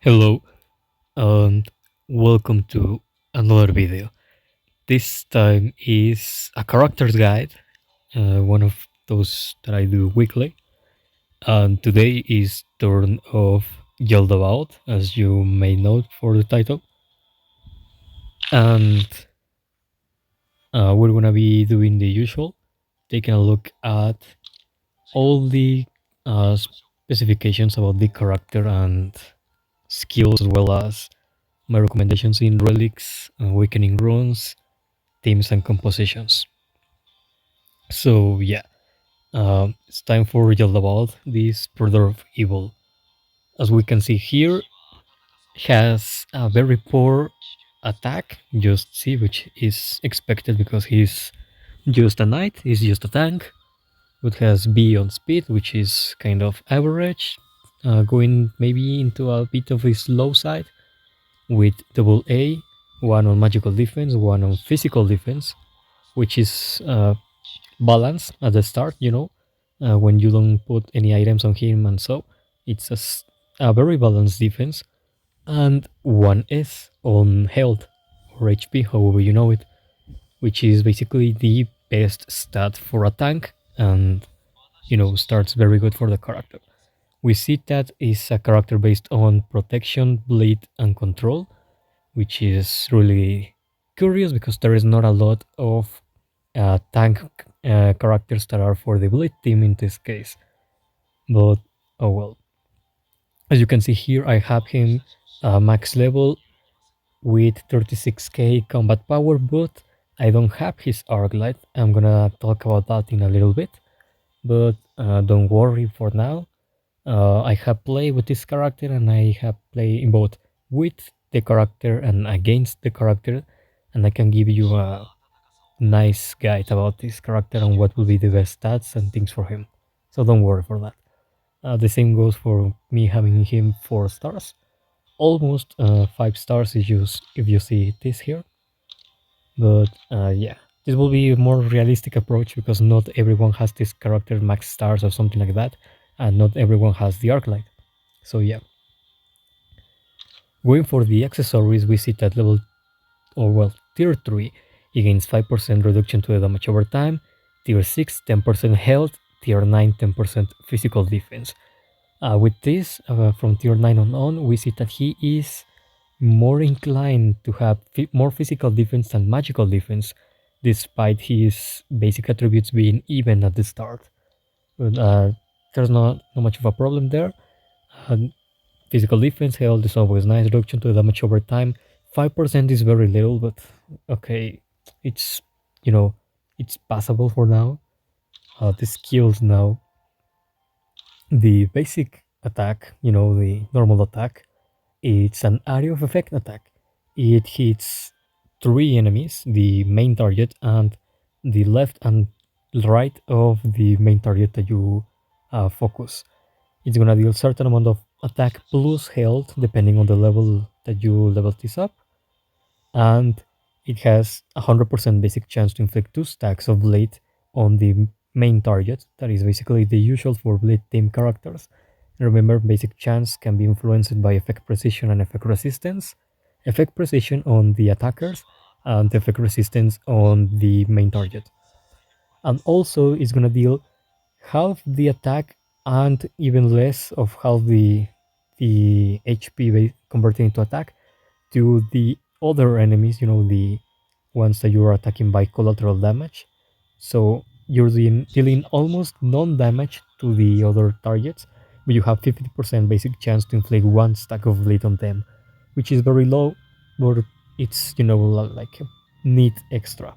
Hello and welcome to another video. This time is a character's guide, one of those that I do weekly. And today is turn of Jaldabaoth, as you may know for the title. And we're gonna be doing the usual, taking a look at all the specifications about the character and skills, as well as my recommendations in relics, awakening runes, themes and compositions. So yeah, it's time for Jaldabaoth, this brother of evil. As we can see here, has a very poor attack, just see, which is expected because he's just a knight, he's just a tank, but has B on speed, which is kind of average, going maybe into a bit of his low side, with double A, one on magical defense, one on physical defense, which is balance at the start, when you don't put any items on him, and so it's a very balanced defense. And one S on health or HP, however you know it, which is basically the best stat for a tank, and starts very good for the character. We see that is a character based on protection, bleed, and control, which is really curious because there is not a lot of tank characters that are for the Blade team in this case. But oh well. As you can see here, I have him max level with 36k combat power, but I don't have his arc light. I'm gonna talk about that in a little bit, but don't worry for now. I have played with this character, and I have played in both with the character and against the character, and I can give you a nice guide about this character and what will be the best stats and things for him. So don't worry for that. The same goes for me having him 4 stars, almost 5 stars if you see this here. But yeah, this will be a more realistic approach because not everyone has this character max stars or something like that, and not everyone has the arc light. So yeah, going for the accessories, we see that level, or well, tier 3, he gains 5% reduction to the damage over time, tier 6, 10% health, tier 9, 10% physical defense. With this, from tier 9 on, we see that he is more inclined to have more physical defense than magical defense, despite his basic attributes being even at the start. But there's not much of a problem there. Uh, Physical defense, health is always nice, reduction to damage over time. 5% is very little, but okay, it's, you know, it's passable for now. The skills now, the basic attack, the normal attack, it's an area of effect attack. It hits 3 enemies, the main target, and the left and right of the main target that you focus. It's gonna deal certain amount of attack plus health depending on the level that you level this up, and it has 100% basic chance to inflict 2 stacks of blade on the main target. That is basically the usual for blade team characters. Remember, basic chance can be influenced by effect precision and effect resistance. Effect precision on the attackers and effect resistance on the main target. And also it's gonna deal half the attack and even less of half the HP converted into attack to the other enemies, the ones that you are attacking by collateral damage. So you're dealing almost non-damage to the other targets, but you have 50% basic chance to inflict 1 stack of bleed on them, which is very low, but it's, like neat extra.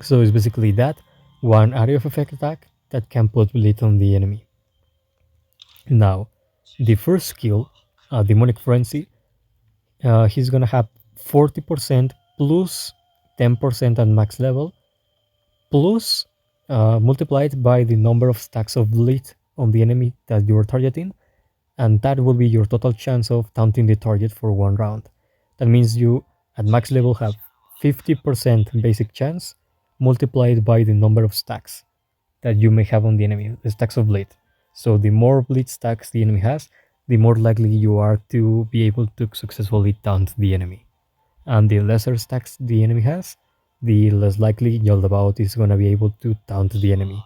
So it's basically that, one area of effect attack that can put bleed on the enemy. Now, the first skill, Demonic Frenzy, he's gonna have 40% plus 10% at max level, plus multiplied by the number of stacks of bleed on the enemy that you're targeting, and that will be your total chance of taunting the target for 1 round. That means you at max level have 50% basic chance multiplied by the number of stacks that you may have on the enemy, the stacks of bleed. So the more bleed stacks the enemy has, the more likely you are to be able to successfully taunt the enemy. And the lesser stacks the enemy has, the less likely Jaldabaoth is going to be able to taunt the enemy.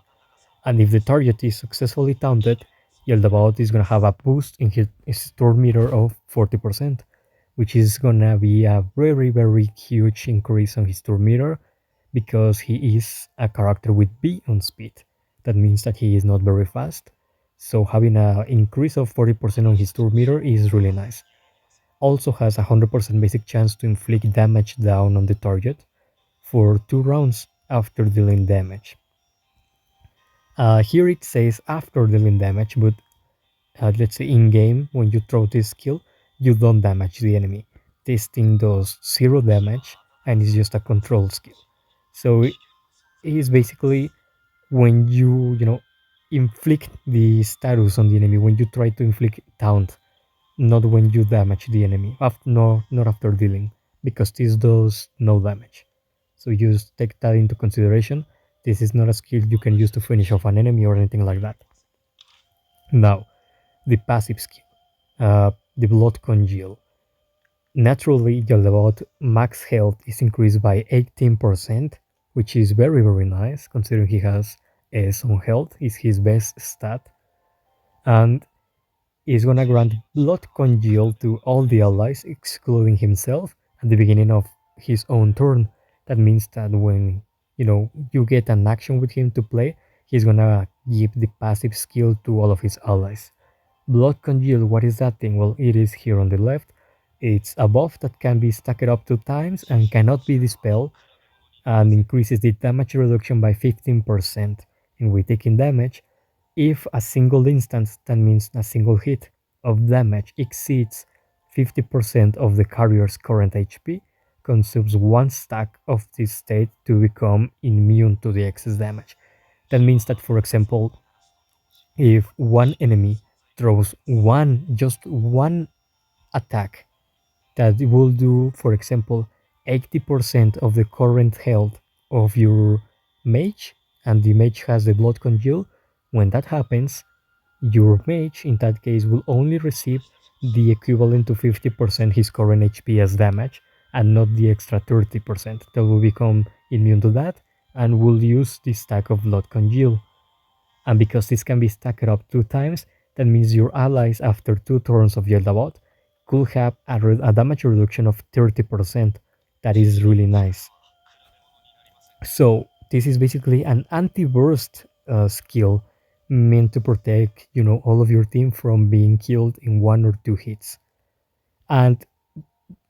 And if the target is successfully taunted, Jaldabaoth is going to have a boost in his storm meter of 40%, which is going to be a very, very huge increase on his storm meter because he is a character with B on speed. That means that he is not very fast. So having an increase of 40% on his turn meter is really nice. Also has a 100% basic chance to inflict damage down on the target for 2 rounds after dealing damage. Here it says after dealing damage, but let's say in game, when you throw this skill, you don't damage the enemy. This thing does 0 damage and is just a control skill. So it is basically when you inflict the status on the enemy, when you try to inflict taunt, not when you damage the enemy, no, not after dealing, because this does no damage. So just take that into consideration. This is not a skill you can use to finish off an enemy or anything like that. Now, the passive skill, the blood congeal. Naturally, Jaldabaoth max health is increased by 18%, which is very very nice considering he has some health, is his best stat, and is gonna grant blood congeal to all the allies excluding himself at the beginning of his own turn. That means that when you get an action with him to play, he's gonna give the passive skill to all of his allies. Blood congeal, what is that thing? Well, it is here on the left. It's a buff that can be stacked up 2 times and cannot be dispelled, and increases the damage reduction by 15% in we taking damage if a single instance, that means a single hit, of damage exceeds 50% of the carrier's current HP, consumes 1 stack of this state to become immune to the excess damage. That means that, for example, if one enemy throws just one attack that will do, for example, 80% of the current health of your mage, and the mage has the blood congeal, when that happens, your mage in that case will only receive the equivalent to 50% his current HP as damage, and not the extra 30%. That will become immune to that and will use this stack of blood congeal. And because this can be stacked up 2 times, that means your allies after 2 turns of Jaldabaoth could have a damage reduction of 30%. That is really nice. So this is basically an anti-burst skill meant to protect all of your team from being killed in 1 or 2 hits. And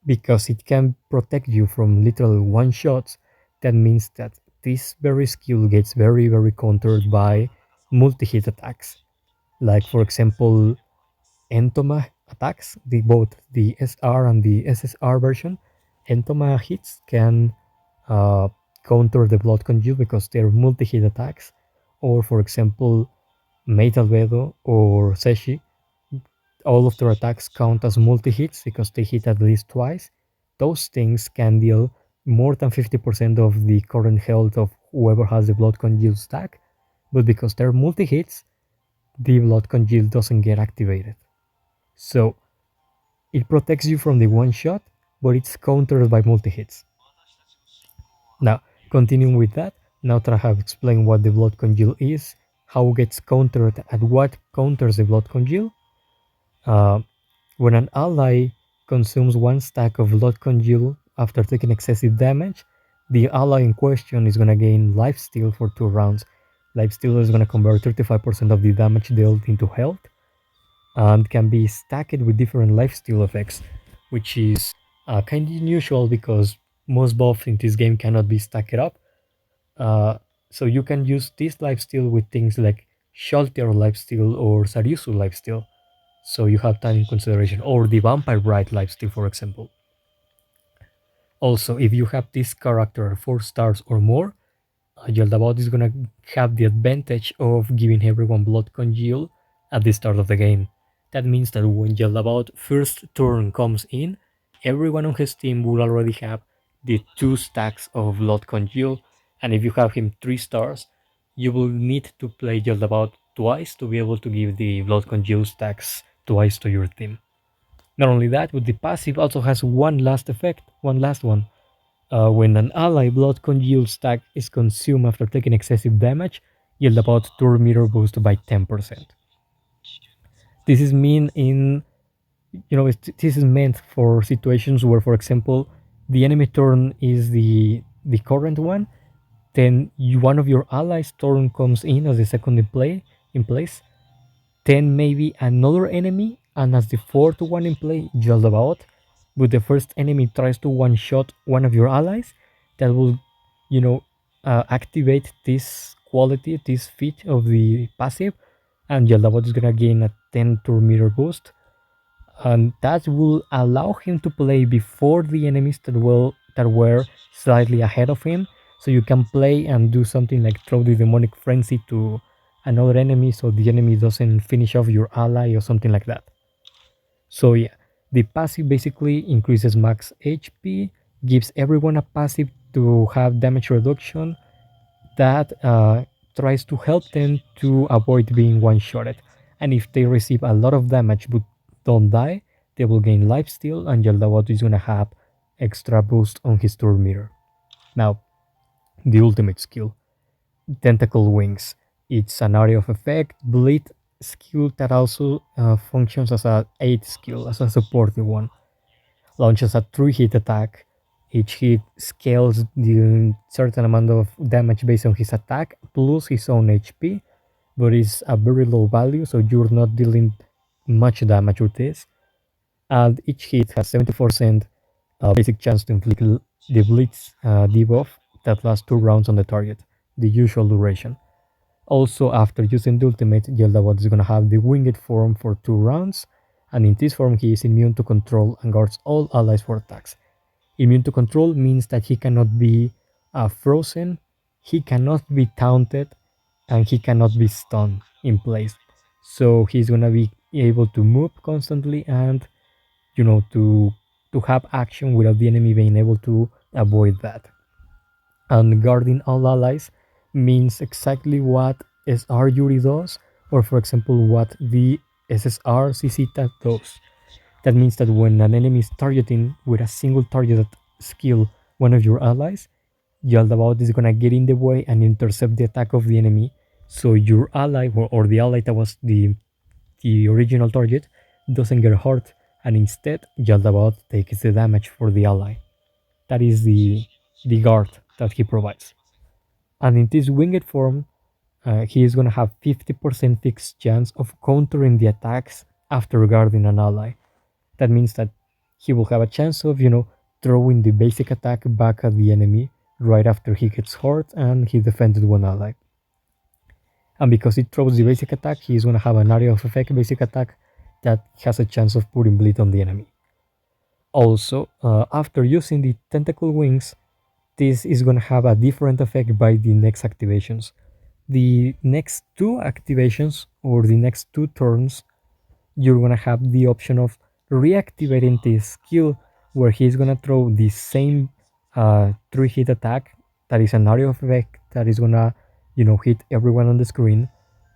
because it can protect you from literal one shots, that means that this very skill gets very very countered by multi-hit attacks. Like for example, Entoma attacks, both the SR and the SSR version. Entoma hits can uh, counter the blood congeal because they're multi-hit attacks. Or for example, Metal Vedo or Seshi, all of their attacks count as multi-hits because they hit at least twice. Those things can deal more than 50% of the current health of whoever has the blood congeal stack, but because they're multi-hits, the blood congeal doesn't get activated. So it protects you from the one shot, but it's countered by multi-hits. Now, continuing with that, now that I have explained what the blood congeal is, how it gets countered, and what counters the blood congeal, uh, when an ally consumes 1 stack of blood congeal after taking excessive damage, the ally in question is going to gain lifesteal for 2 rounds. Lifesteal is going to convert 35% of the damage dealt into health, and can be stacked with different lifesteal effects, which is kind of unusual because most buffs in this game cannot be stacked up. Uh, so you can use this lifesteal with things like Shalter lifesteal or Sariusu lifesteal. So you have that in consideration, or the Vampire Bright lifesteal, for example. Also, if you have this character 4 stars or more, Jaldabaoth is gonna have the advantage of giving everyone blood congeal at the start of the game. That means that when Jaldabaoth first turn comes in, everyone on his team will already have the 2 stacks of blood congeal, and if you have him 3 stars, you will need to play Jaldabaoth twice to be able to give the blood congeal stacks twice to your team. Not only that, but the passive also has one last effect, one last one. When an ally blood congealed stack is consumed after taking excessive damage, yield about turn meter boost by 10%. This is mean in this is meant for situations where, for example, the enemy turn is the current one, then one of your allies' turn comes in as the second in place, then maybe another enemy, and as the fourth one in play, Jaldabaoth, but the first enemy tries to one shot one of your allies, that will, you know, activate this quality, this feat of the passive, and Jaldabaoth is gonna gain a 10 turn meter boost, and that will allow him to play before the enemies that were slightly ahead of him. So you can play and do something like throw the demonic frenzy to another enemy, so the enemy doesn't finish off your ally or something like that. So yeah, the passive basically increases max HP, gives everyone a passive to have damage reduction, that tries to help them to avoid being one-shotted. And if they receive a lot of damage but don't die, they will gain lifesteal, and Jaldabaoth is gonna have extra boost on his turn meter. Now, the ultimate skill, Tentacle Wings. It's an area of effect, bleed skill that also functions as a aid skill, as a supportive one. Launches a 3-hit attack. Each hit scales the certain amount of damage based on his attack plus his own HP, but it's a very low value, so you're not dealing much damage with this. And each hit has 70% basic chance to inflict the Blitz debuff that lasts 2 rounds on the target, the usual duration. Also, after using the ultimate, Jaldabaoth is gonna have the winged form for 2 rounds, and in this form he is immune to control and guards all allies for attacks. Immune to control means that he cannot be frozen, he cannot be taunted, and he cannot be stunned in place. So he's gonna be able to move constantly and to have action without the enemy being able to avoid that. And guarding all allies means exactly what SR Yuri does, or for example what the SSR CC does. That means that when an enemy is targeting with a single targeted skill one of your allies, Jaldabaoth is gonna get in the way and intercept the attack of the enemy. So your ally or the ally that was the original target doesn't get hurt, and instead Jaldabaoth takes the damage for the ally. That is the guard that he provides. And in this winged form, he is gonna have 50% fixed chance of countering the attacks after guarding an ally. That means that he will have a chance of, throwing the basic attack back at the enemy right after he gets hurt and he defended one ally. And because it throws the basic attack, he's gonna have an area of effect basic attack that has a chance of putting bleed on the enemy. Also, after using the tentacle wings, this is gonna have a different effect by the next activations. The next 2 activations or the next 2 turns, you're gonna have the option of reactivating this skill where he's gonna throw the same 3-hit attack that is an area of effect that is gonna hit everyone on the screen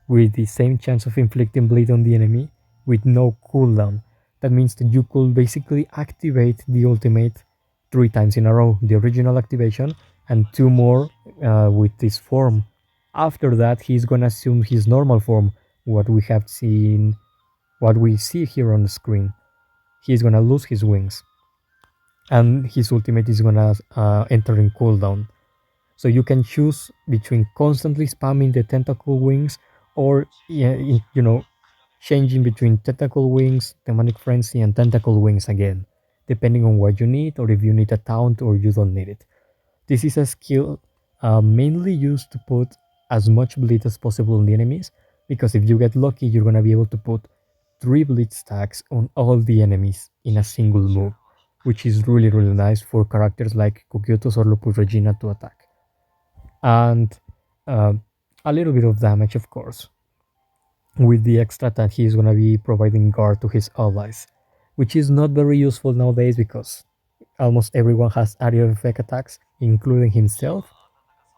with the same chance of inflicting bleed on the enemy with no cooldown. That means that you could basically activate the ultimate 3 times in a row, the original activation, and 2 more with this form. After that, he's gonna assume his normal form, what we have seen, what we see here on the screen. He's gonna lose his wings, and his ultimate is gonna enter in cooldown. So you can choose between constantly spamming the tentacle wings or changing between tentacle wings, demonic frenzy, and tentacle wings again, depending on what you need or if you need a taunt or you don't need it. This is a skill mainly used to put as much bleed as possible on the enemies, because if you get lucky, you're gonna be able to put 3 bleed stacks on all the enemies in a single move, which is really really nice for characters like Kukyotos or Lupus Regina to attack. And uh, a little bit of damage, of course, with the extra that he's gonna be providing guard to his allies, which is not very useful nowadays because almost everyone has area of effect attacks, including himself.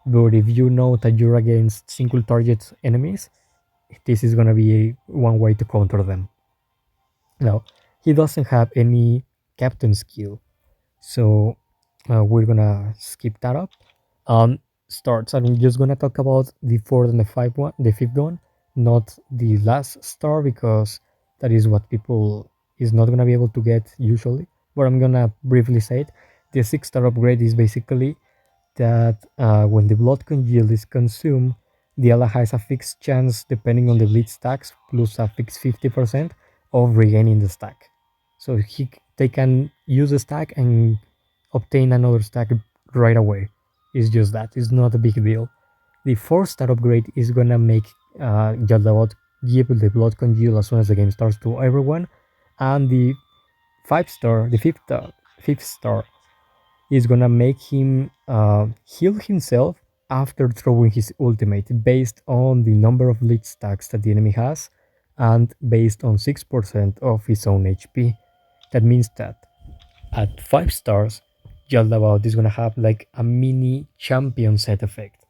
But if you know that you're against single target enemies, this is gonna be one way to counter them. Now, he doesn't have any captain skill, so we're gonna skip that up. Um, Starts. I'm just gonna talk about the fourth and the fifth one, not the last star because that is what people is not gonna be able to get usually. But I'm gonna briefly say it. The sixth star upgrade is basically that when the blood congeal is consumed, the ally has a fixed chance, depending on the bleed stacks, plus a fixed 50% of regaining the stack. So they can use the stack and obtain another stack right away. It's just that. It's not a big deal. The 4-star upgrade is gonna make Jaldabaoth give the blood congeal as soon as the game starts to everyone. And the 5-star, the fifth star is gonna make him heal himself after throwing his ultimate based on the number of lead stacks that the enemy has and based on 6% of his own HP. That means that at 5 stars, Jaldabaoth is gonna have like a mini champion set effect.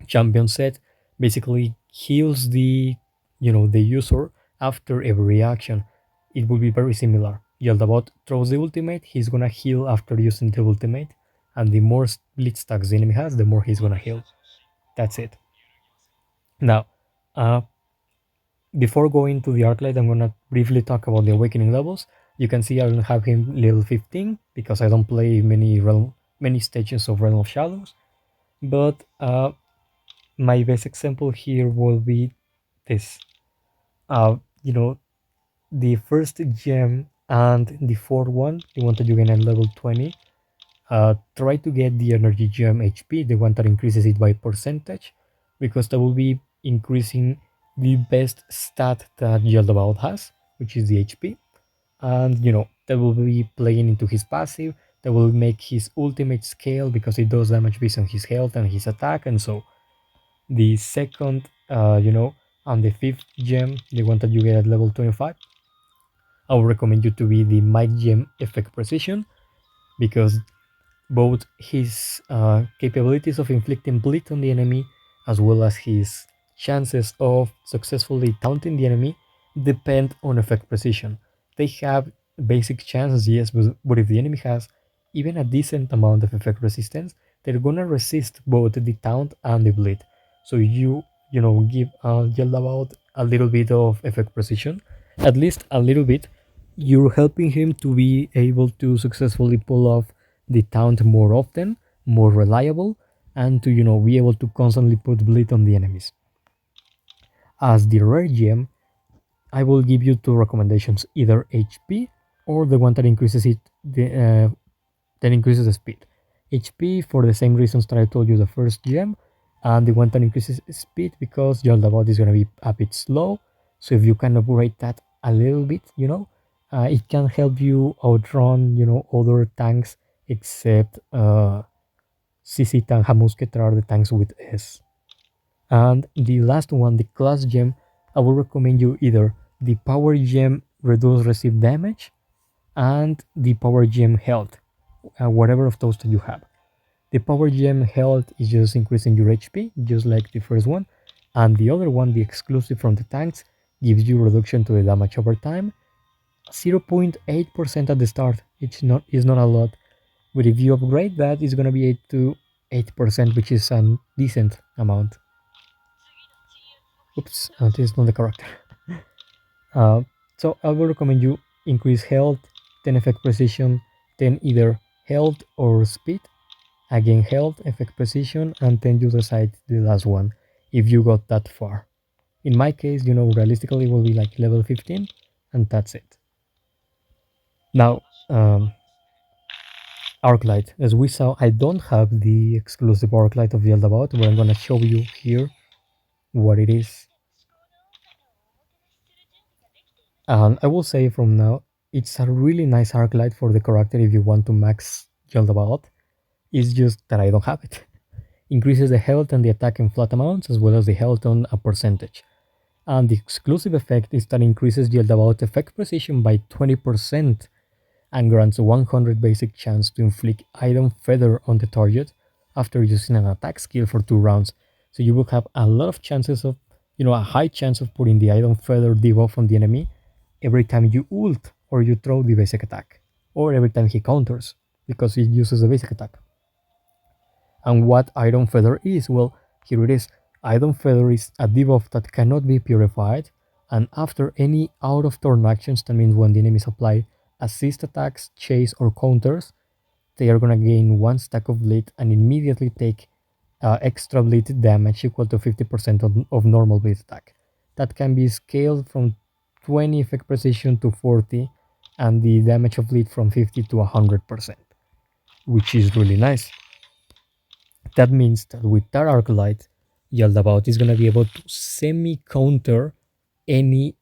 Champion set basically heals the user after every action. It will be very similar. Yaldabot throws the ultimate, he's gonna heal after using the ultimate, and the more split stacks the enemy has, the more he's gonna heal. That's it. Now, uh, before going to the Arclight, I'm gonna briefly talk about the awakening levels. You can see I don't have him level 15 because I don't play many stages of Realm of Shadows. But my best example here will be this. Uh, you know, the first gem and the fourth one, the one that you get at level 20, try to get the energy gem HP, the one that increases it by percentage, because that will be increasing the best stat that Jaldabaoth has, which is the HP. And that will be playing into his passive, that will make his ultimate scale because it does damage based on his health and his attack, and so the second, and the fifth gem, the one that you get at level 25, I would recommend you to be the Might Gem Effect Precision because both his capabilities of inflicting bleed on the enemy as well as his chances of successfully taunting the enemy depend on effect precision. They have basic chances, yes, but if the enemy has even a decent amount of effect resistance, they're gonna resist both the taunt and the bleed. So give Yell a little bit of effect precision, at least a little bit. You're helping him to be able to successfully pull off the taunt more often, more reliable, and to be able to constantly put bleed on the enemies. As the rare gem, I will give you two recommendations: either HP or the one that increases that increases the speed. HP for the same reasons that I told you the first gem, and the one that increases speed because your Jaldabaoth is gonna be a bit slow. So if you can upgrade that a little bit, it can help you outrun other tanks except CC tank Hamusketer are the tanks with S. And the last one, the class gem, I will recommend you either the power gem reduce receive damage and the power gem health, whatever of those that you have. The power gem health is just increasing your HP, just like the first one, and the other one, the exclusive from the tanks, gives you reduction to the damage over time, 0.8% at the start. It's not a lot, but if you upgrade that, it's gonna be 8%, which is a decent amount. Oops, this is not the character. Uh, so I will recommend you increase health, 10 effect precision, then either health or speed. Again, health, effect precision, and then you decide the last one if you got that far. In my case, realistically, it will be like level 15, and that's it. Now, Arclight. As we saw, I don't have the exclusive Arclight of Jaldabaoth, but I'm gonna show you here what it is. And I will say from now, it's a really nice Arclight for the character if you want to max Jaldabaoth. It's just that I don't have it. Increases the health and the attack in flat amounts as well as the health on a percentage. And the exclusive effect is that increases Jaldabaoth effect precision by 20% and grants a 100 basic chance to inflict item feather on the target after using an attack skill for 2 rounds. So you will have a lot of chances of, a high chance of putting the item feather debuff on the enemy every time you ult or you throw the basic attack, or every time he counters, because he uses the basic attack. And what Iron Feather is? Well, here it is. Iron Feather is a debuff that cannot be purified, and after any out of turn actions, that means when the enemies apply assist attacks, chase, or counters, they are gonna gain 1 stack of bleed and immediately take extra bleed damage equal to 50% of normal bleed attack. That can be scaled from 20 effect precision to 40, and the damage of bleed from 50 to 100%, which is really nice. That means that with that Arclight, Jaldabaoth is going to be able to semi-counter any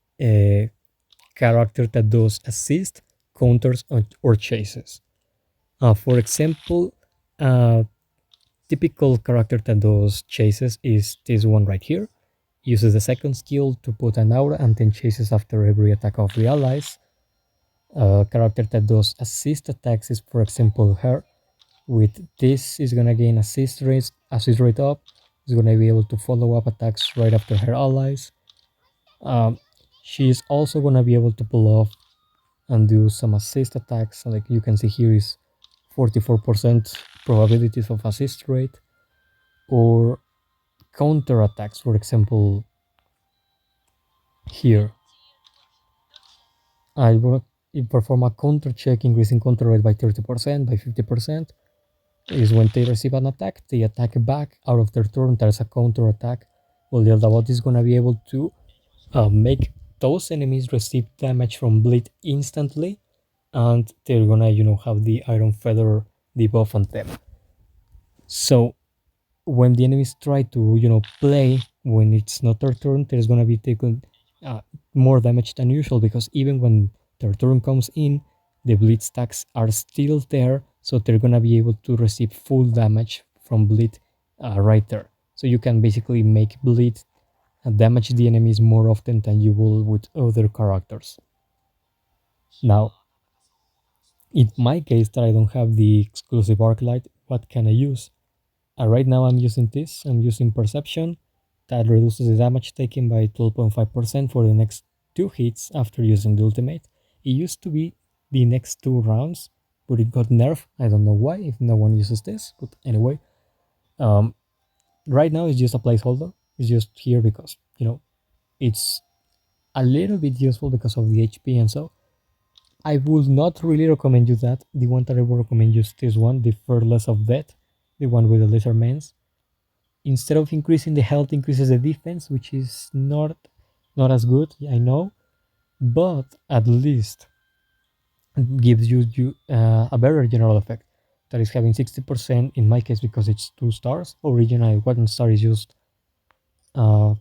character that does assist, counters, or chases. For example, a typical character that does chases is this one right here. Uses the second skill to put an aura and then chases after every attack of the allies. A character that does assist attacks is, for example, her. With this, is gonna gain assist rate up. Is gonna be able to follow up attacks right after her allies. Um, she's also gonna be able to pull off and do some assist attacks. Like you can see here is 44% probabilities of assist rate, or counter attacks. For example, here I will perform a counter check, increasing counter rate by 30%, by 50%. Is when they receive an attack, they attack back out of their turn. There's a counter attack. Well, the Jaldabaoth is gonna be able to make those enemies receive damage from bleed instantly, and they're gonna, have the Iron Feather debuff on them. So when the enemies try to, play when it's not their turn, there's gonna be taken more damage than usual, because even when their turn comes in, the bleed stacks are still there, so they're gonna be able to receive full damage from bleed right there. So you can basically make bleed damage the enemies more often than you will with other characters. Now, in my case that I don't have the exclusive Arclight, what can I use? Right now I'm using this. I'm using Perception. That reduces the damage taken by 12.5% for the next 2 hits after using the ultimate. It used to be the next 2 rounds, but it got nerfed. I don't know why, if no one uses this, but anyway. Right now it's just a placeholder. It's just here because, it's a little bit useful because of the HP and so. I would not really recommend you that. The one that I would recommend you is this one, the Fearless of Death, the one with the laser mains. Instead of increasing the health, increases the defense, which is not as good, I know, but at least gives you a better general effect. That is having 60% in my case because it's 2 stars. Originally 1 star is used. No,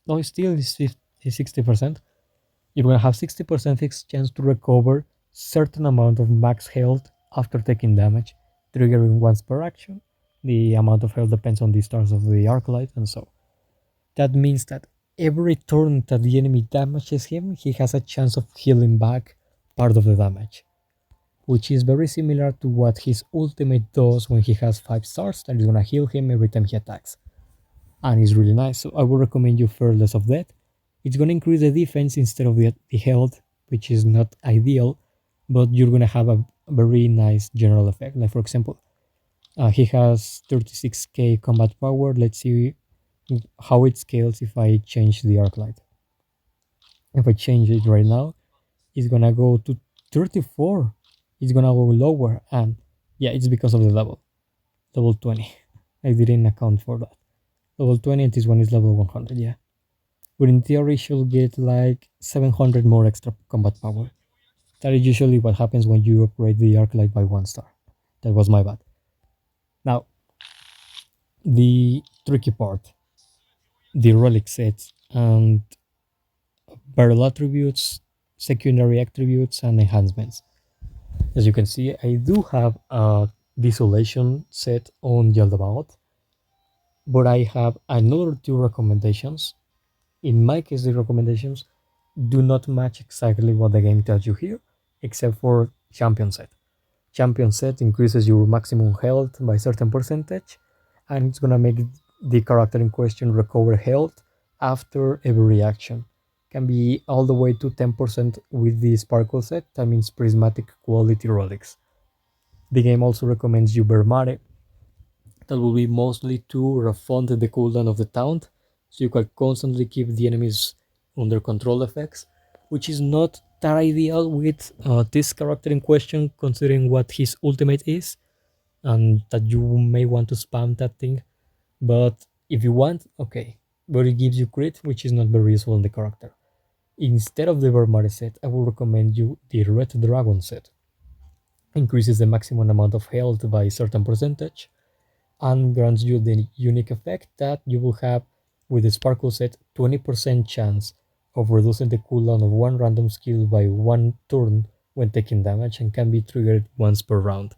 it still is 60%. You're gonna have 60% fixed chance to recover certain amount of max health after taking damage, triggering once per action. The amount of health depends on the stars of the Arclight, and so. That means that every turn that the enemy damages him, he has a chance of healing back part of the damage, which is very similar to what his ultimate does when he has 5 stars, that is gonna heal him every time he attacks. And it's really nice, so I would recommend you Fearless of Death. It's gonna increase the defense instead of the health, which is not ideal, but you're gonna have a very nice general effect. Like for example, he has 36k combat power. Let's see how it scales if I change the Arclight. If I change it right now, it's gonna go to 34. It's gonna go lower, and yeah, it's because of the level 20. I didn't account for that. Level 20, and this one is level 100. Yeah, but in theory, she'll get like 700 more extra combat power. That is usually what happens when you upgrade the Arclight by 1 star. That was my bad. Now, the tricky part, the relic sets and barrel attributes, secondary attributes, and enhancements. As you can see, I do have a desolation set on Jaldabaoth, but I have another 2 recommendations. In my case, the recommendations do not match exactly what the game tells you here, except for champion set. Champion set increases your maximum health by a certain percentage, and it's gonna make the character in question recover health after every action. can be all the way to 10% with the Sparkle set, that means prismatic quality relics. The game also recommends you Bermare, that will be mostly to refund the cooldown of the taunt, so you can constantly keep the enemies under control effects, which is not that ideal with this character in question, considering what his ultimate is, and that you may want to spam that thing. But if you want, okay. But it gives you crit, which is not very useful in the character. Instead of the Vermare set, I will recommend you the Red Dragon set. Increases the maximum amount of health by a certain percentage, and grants you the unique effect that you will have with the Sparkle set 20% chance of reducing the cooldown of one random skill by one turn when taking damage, and can be triggered once per round.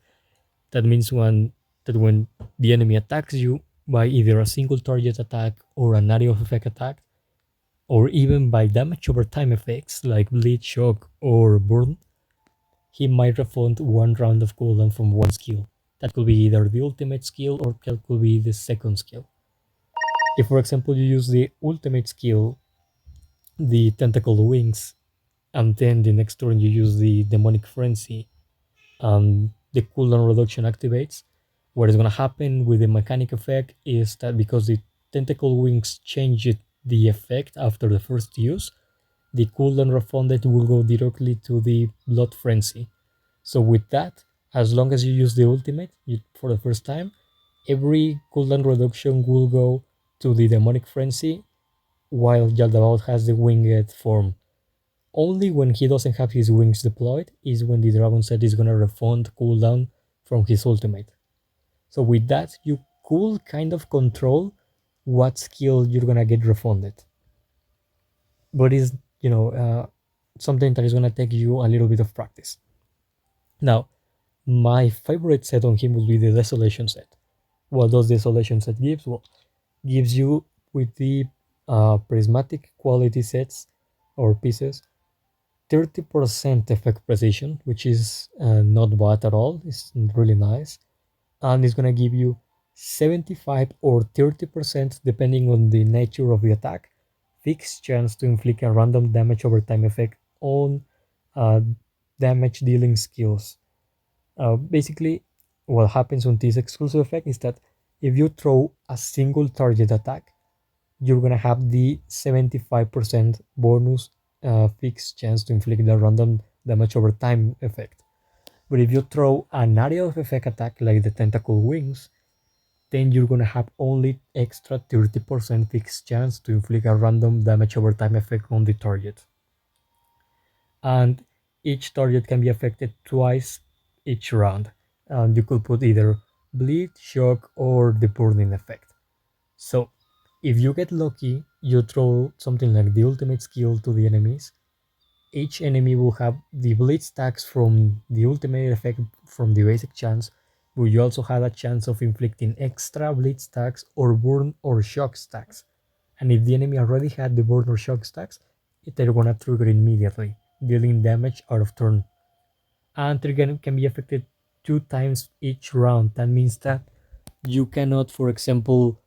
That means when the enemy attacks you by either a single target attack or an area of effect attack, or even by damage over time effects like bleed, shock, or burn, he might refund one round of cooldown from one skill. That could be either the ultimate skill or that could be the second skill. If, for example, you use the ultimate skill, the Tentacle Wings, and then the next turn you use the Demonic Frenzy, and the cooldown reduction activates, what is going to happen with the mechanic effect is that because the Tentacle Wings changed the effect after the first use, the cooldown refunded will go directly to the Blood Frenzy. So with that, as long as you use the ultimate for the first time, every cooldown reduction will go to the Demonic Frenzy, while Jaldabaoth has the winged form. Only when he doesn't have his wings deployed is when the Dragon set is gonna refund cooldown from his ultimate. So with that, you could kind of control what skill you're gonna get refunded. But it's, something that is gonna take you a little bit of practice. Now, my favorite set on him would be the Desolation set. What does Desolation set gives? Well, gives you with the prismatic quality sets or pieces 30% effect precision, which is not bad at all. It's really nice. And it's going to give you 75 or 30%, depending on the nature of the attack, fixed chance to inflict a random damage over time effect on damage dealing skills. Basically, what happens on this exclusive effect is that if you throw a single target attack, you're gonna have the 75% bonus fixed chance to inflict the random damage over time effect. But if you throw an area of effect attack like the Tentacle Wings, then you're gonna have only extra 30% fixed chance to inflict a random damage over time effect on the target. And each target can be affected twice each round. And you could put either bleed, shock, or the burning effect. So if you get lucky, you throw something like the ultimate skill to the enemies. Each enemy will have the bleed stacks from the ultimate effect from the basic chance, but you also have a chance of inflicting extra bleed stacks or burn or shock stacks. And if the enemy already had the burn or shock stacks, they're gonna trigger immediately, dealing damage out of turn. And trigger can be affected 2 times each round. That means that you cannot, for example,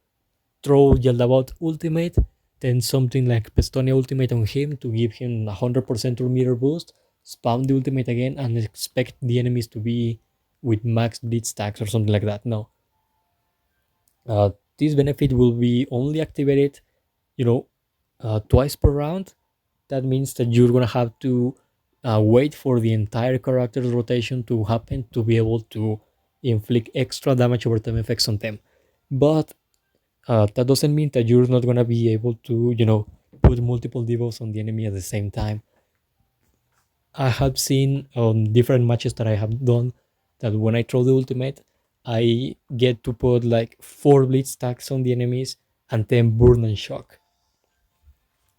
throw Jaldabaoth ultimate, then something like Pestonia ultimate on him to give him 100% meter boost, spam the ultimate again, and expect the enemies to be with max bleed stacks or something like that. No. This benefit will be only activated, twice per round. That means that you're gonna have to wait for the entire character's rotation to happen to be able to inflict extra damage over time effects on them. But that doesn't mean that you're not gonna be able to, put multiple debuffs on the enemy at the same time. I have seen on different matches that I have done that when I throw the ultimate, I get to put like 4 bleed stacks on the enemies and then burn and shock.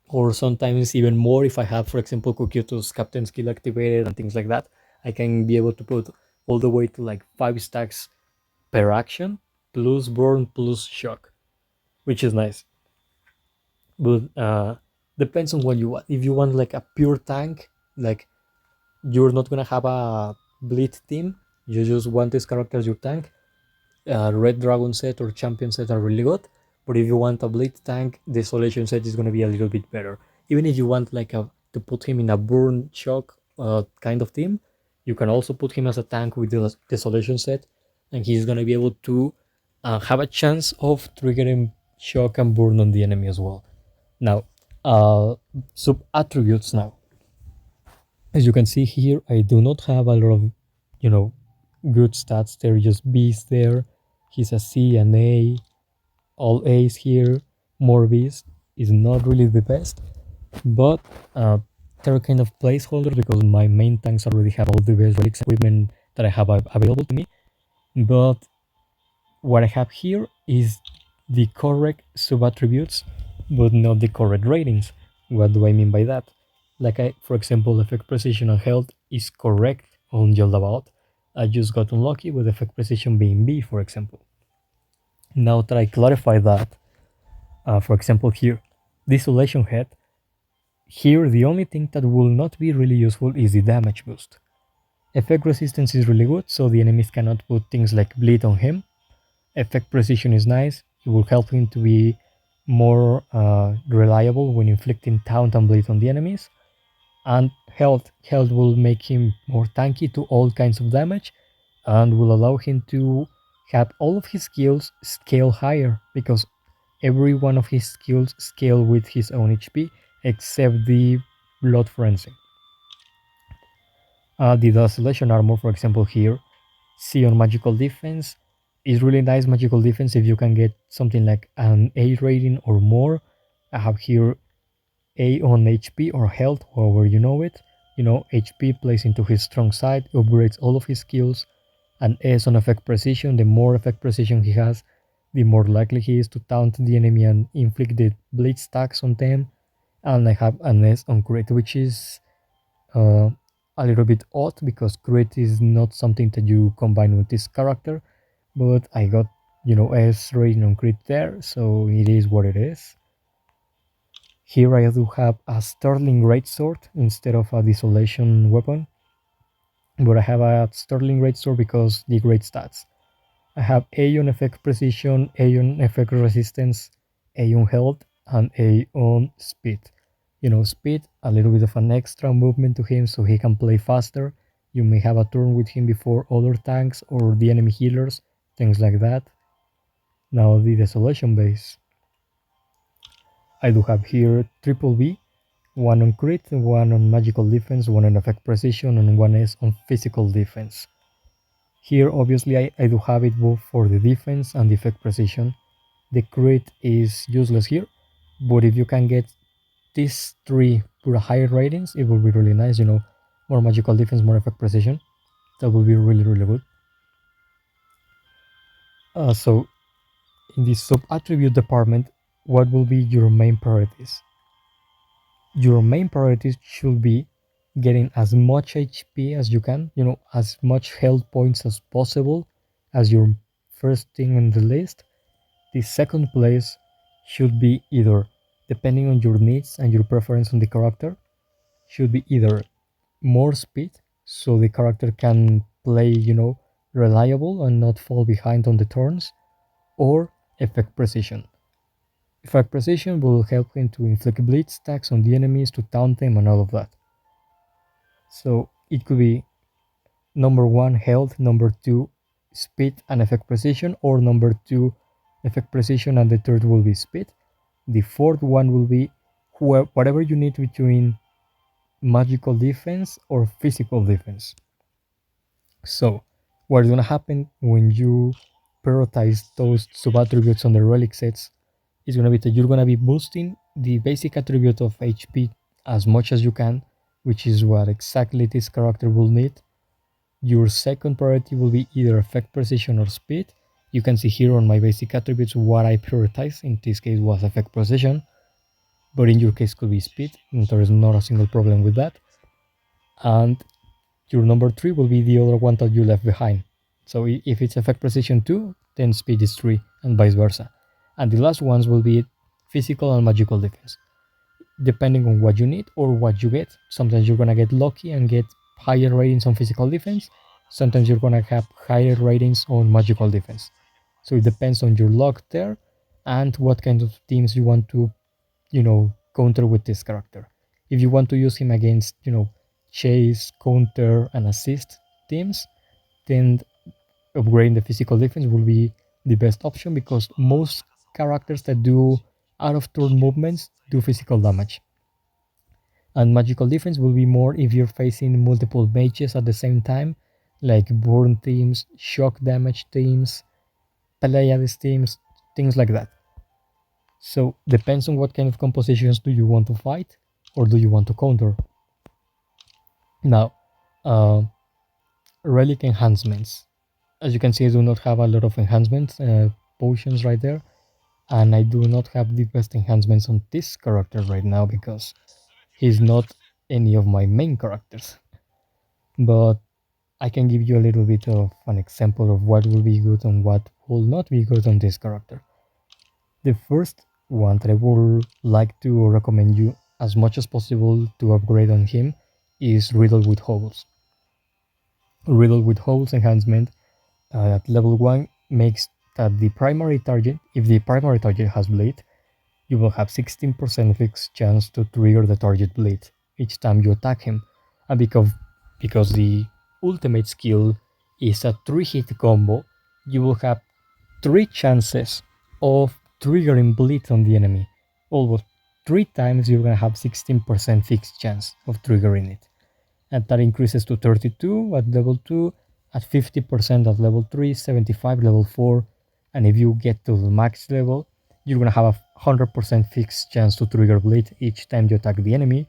Or sometimes even more if I have, for example, Kokyuto's captain skill activated and things like that. I can be able to put all the way to like 5 stacks per action, plus burn, plus shock, which is nice. But depends on what you want. If you want like a pure tank, like you're not gonna have a bleed team, you just want this character as your tank. Red Dragon set or Champion set are really good, but if you want a bleed tank, the Desolation set is gonna be a little bit better. Even if you want like to put him in a burn shock kind of team, you can also put him as a tank with the desolation set, and he's gonna be able to have a chance of triggering shock and burn on the enemy as well. Now, sub attributes now. As you can see here, I do not have a lot of, you know, good stats. There are just B's there. He's a C, an A, all A's here. More B's is not really the best, but they're kind of placeholders because my main tanks already have all the best relics equipment that I have available to me. But what I have here is the correct sub attributes, but not the correct ratings. What do I mean by that? Like for example, effect precision and health is correct on Jaldabaoth. I just got unlucky with effect precision being B, for example. Now that I clarify that, for example here, Desolation Head, here the only thing that will not be really useful is the damage boost. Effect resistance is really good, so the enemies cannot put things like bleed on him. Effect precision is nice, it will help him to be more reliable when inflicting taunt and bleed on the enemies. And health will make him more tanky to all kinds of damage and will allow him to have all of his skills scale higher because every one of his skills scale with his own HP except the blood frenzy. The Desolation armor, for example, here, see on magical defense is really nice. Magical defense if you can get something like an A rating or more. I have here A on HP or health, however you know it. You know, HP plays into his strong side, upgrades all of his skills, and S on effect precision. The more effect precision he has, the more likely he is to taunt the enemy and inflict the bleed stacks on them. And I have an S on crit, which is uh, a little bit odd because crit is not something that you combine with this character, but I got, you know, S rating on crit there, so it is what it is. Here I do have a Sterling Greatsword instead of a Desolation weapon, but I have a Sterling Greatsword because the great stats. I have A on effect precision, A on effect resistance, A on health, and A on speed. You know, speed, a little bit of an extra movement to him so he can play faster. You may have a turn with him before other tanks or the enemy healers, things like that. Now the Desolation base. I do have here triple B, one on crit, one on magical defense, one on effect precision, and one is on physical defense. Here obviously I do have it both for the defense and the effect precision. The crit is useless here, but if you can get these three for higher ratings, it will be really nice, you know, more magical defense, more effect precision. That will be really, really good. So in the sub attribute department, what will be your main priorities? Your main priorities should be getting as much HP as you can, you know, as much health points as possible as your first thing on the list. The second place should be either, depending on your needs and your preference on the character, should be either more speed so the character can play, you know, reliable and not fall behind on the turns, or effect precision. Effect precision will help him to inflict bleed stacks on the enemies, to taunt them, and all of that. So it could be number one health, number two speed and effect precision, or number two effect precision and the third will be speed. The fourth one will be whatever you need between magical defense or physical defense. So what's gonna happen when you prioritize those sub attributes on the relic sets is gonna be that you're gonna be boosting the basic attribute of HP as much as you can, which is what exactly this character will need. Your second priority will be either effect precision or speed. You can see here on my basic attributes what I prioritize. In this case was effect precision, but in your case could be speed, and there is not a single problem with that. And your number 3 will be the other one that you left behind. So if it's effect precision 2, then speed is 3, and vice versa. And the last ones will be physical and magical defense. Depending on what you need or what you get, sometimes you're gonna get lucky and get higher ratings on physical defense. Sometimes you're gonna have higher ratings on magical defense. So it depends on your luck there and what kind of teams you want to, you know, counter with this character. If you want to use him against, chase, counter, and assist teams, then upgrading the physical defense will be the best option because most characters that do out of turn movements do physical damage. And magical defense will be more if you're facing multiple mages at the same time, like burn teams, shock damage teams, Pleiades teams, things like that. So depends on what kind of compositions do you want to fight or do you want to counter. Now, uh, relic enhancements. As you can see, I do not have a lot of enhancements, potions right there, and I do not have the best enhancements on this character right now because he's not any of my main characters. But I can give you a little bit of an example of what will be good and what will not be good on this character. The first one that I would like to recommend you as much as possible to upgrade on him is Riddle with Holes. Riddle with Holes enhancement at level 1 makes that the primary target, if the primary target has bleed, you will have 16% fixed chance to trigger the target bleed each time you attack him. And because the ultimate skill is a 3-hit combo, you will have 3 chances of triggering bleed on the enemy. Almost 3 times you're gonna have 16% fixed chance of triggering it. And that increases to 32 at level 2, at 50% at level 3, 75 level 4, and if you get to the max level, you're gonna have a 100% fixed chance to trigger bleed each time you attack the enemy,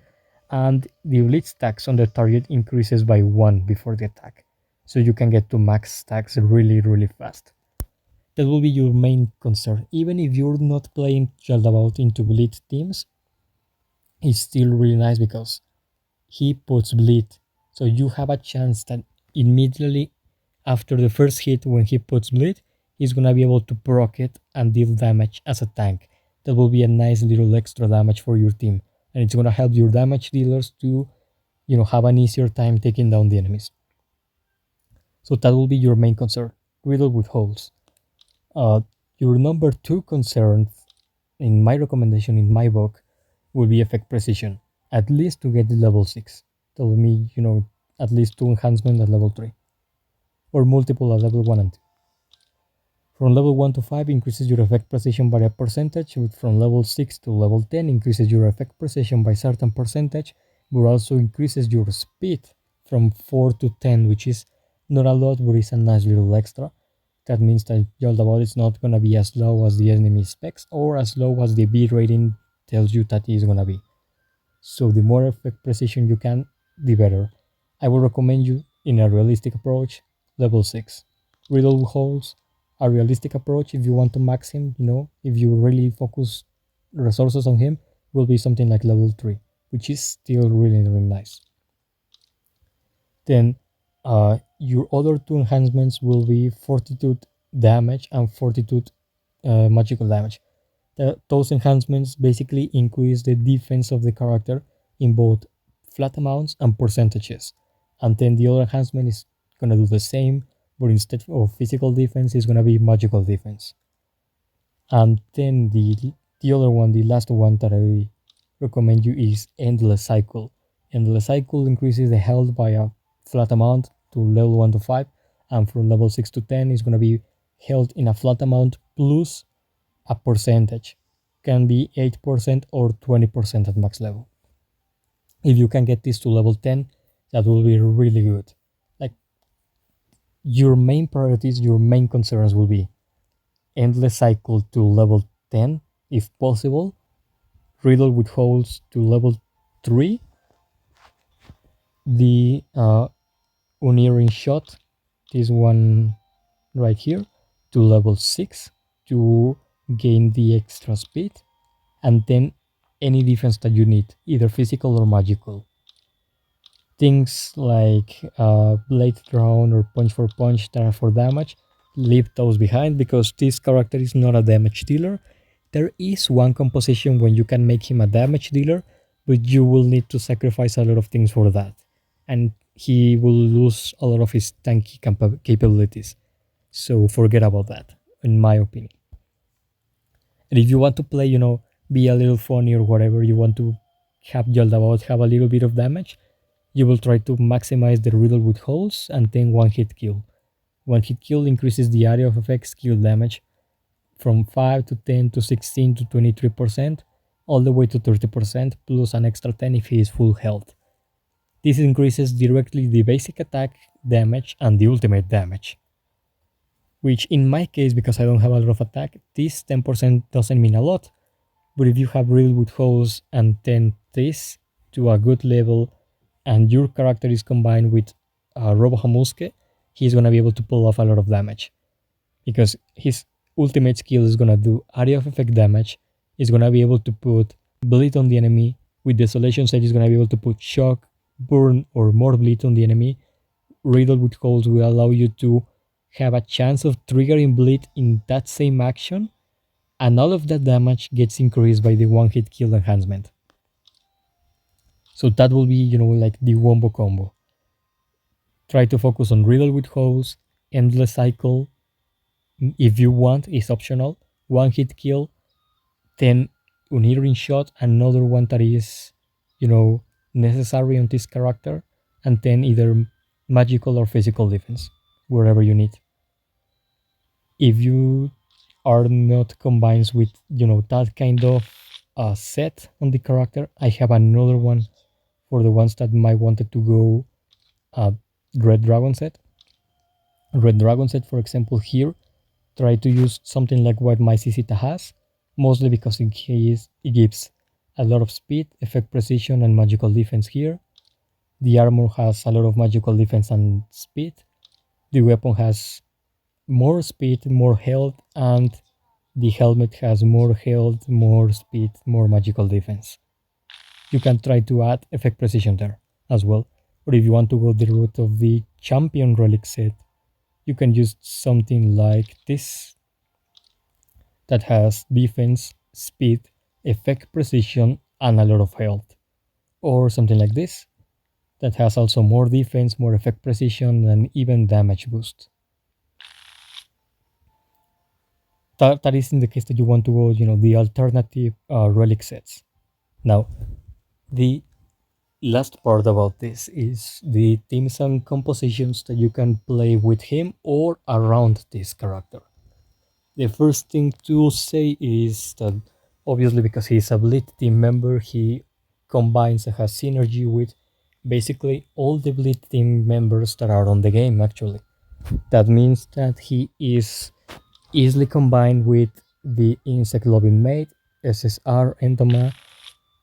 and the bleed stacks on the target increases by 1 before the attack. So you can get to max stacks really, really fast. That will be your main concern. Even if you're not playing Jaldabaoth into bleed teams, it's still really nice because he puts bleed. So you have a chance that immediately after the first hit when he puts bleed, he's gonna be able to proc it and deal damage as a tank. That will be a nice little extra damage for your team. And it's gonna help your damage dealers to, have an easier time taking down the enemies. So that will be your main concern. Riddle with holes. Your number 2 concern, in my recommendation in my book, will be effect precision, at least to get the level 6. That will mean, at least 2 enhancements at level 3, or multiple at level 1 and 2. From level 1 to 5 increases your effect precision by a percentage, but from level 6 to level 10 increases your effect precision by certain percentage, but also increases your speed from 4 to 10, which is not a lot, but it's a nice little extra. That means that Jaldabaoth is not going to be as low as the enemy specs or as low as the B rating tells you that it's going to be. So the more effect precision you can, the better. I would recommend you, in a realistic approach, level 6. Riddle holes, a realistic approach if you want to max him, if you really focus resources on him, will be something like level 3, which is still really, really nice. Then your other 2 enhancements will be Fortitude damage and Fortitude magical damage. Those enhancements basically increase the defense of the character in both flat amounts and percentages. And then the other enhancement is going to do the same, but instead of physical defense, it's going to be magical defense. And then the other one, the last one that I recommend you is Endless Cycle. Endless Cycle increases the health by a flat amount to level 1 to 5, and from level 6 to 10 is going to be held in a flat amount plus a percentage. Can be 8% or 20% at max level. If you can get this to level 10, that will be really good. Like, your main priorities, your main concerns will be Endless Cycle to level 10 if possible, Riddle with Holes to level 3, the Unerring Shot, this one right here, to level 6 to gain the extra speed, and then any defense that you need, either physical or magical. Things like Blade Thrown or Punch for Punch that are for damage, leave those behind because this character is not a damage dealer. There is one composition when you can make him a damage dealer, but you will need to sacrifice a lot of things for that. And he will lose a lot of his tanky capabilities. So forget about that, in my opinion. And if you want to play, be a little funny or whatever, you want to have Jaldabaoth have a little bit of damage, you will try to maximize the riddle with holes and then one hit kill. One hit kill increases the area of effect skill damage from 5 to 10 to 16 to 23%, all the way to 30%, plus an extra 10 if he is full health. This increases directly the basic attack damage and the ultimate damage. Which in my case, because I don't have a lot of attack, this 10% doesn't mean a lot. But if you have Riddle with Holes and 10 this to a good level, and your character is combined with Robohamuske, he's gonna be able to pull off a lot of damage. Because his ultimate skill is gonna do area of effect damage, he's gonna be able to put bleed on the enemy, with Desolation Set he's gonna be able to put shock, burn, or more bleed on the enemy. Riddle with Holes will allow you to have a chance of triggering bleed in that same action, and all of that damage gets increased by the one hit kill enhancement. So that will be, like the wombo combo. Try to focus on Riddle with Holes, Endless Cycle, if you want, is optional. One hit kill, then Unirin Shot, another one that is, necessary on this character, and then either magical or physical defense, wherever you need. If you are not combined with that kind of set on the character, I have another one for the ones that might wanted to go uh, red dragon set. Red dragon set, for example, here try to use something like what my Sisita has, mostly because it gives a lot of speed, effect precision, and magical defense here. The armor has a lot of magical defense and speed. The weapon has more speed, more health, and the helmet has more health, more speed, more magical defense. You can try to add effect precision there as well. Or if you want to go the route of the champion relic set, you can use something like this that has defense, speed, effect precision, and a lot of health. Or something like this that has also more defense, more effect precision, and even damage boost. That is in the case that you want to go, the alternative relic sets. Now, the last part about this is the themes and compositions that you can play with him or around this character. The first thing to say is that obviously because he's a Bleed team member, he combines and has synergy with basically all the Bleed team members that are on the game actually. That means that he is easily combined with the Insect Loving Mate, SSR Entoma,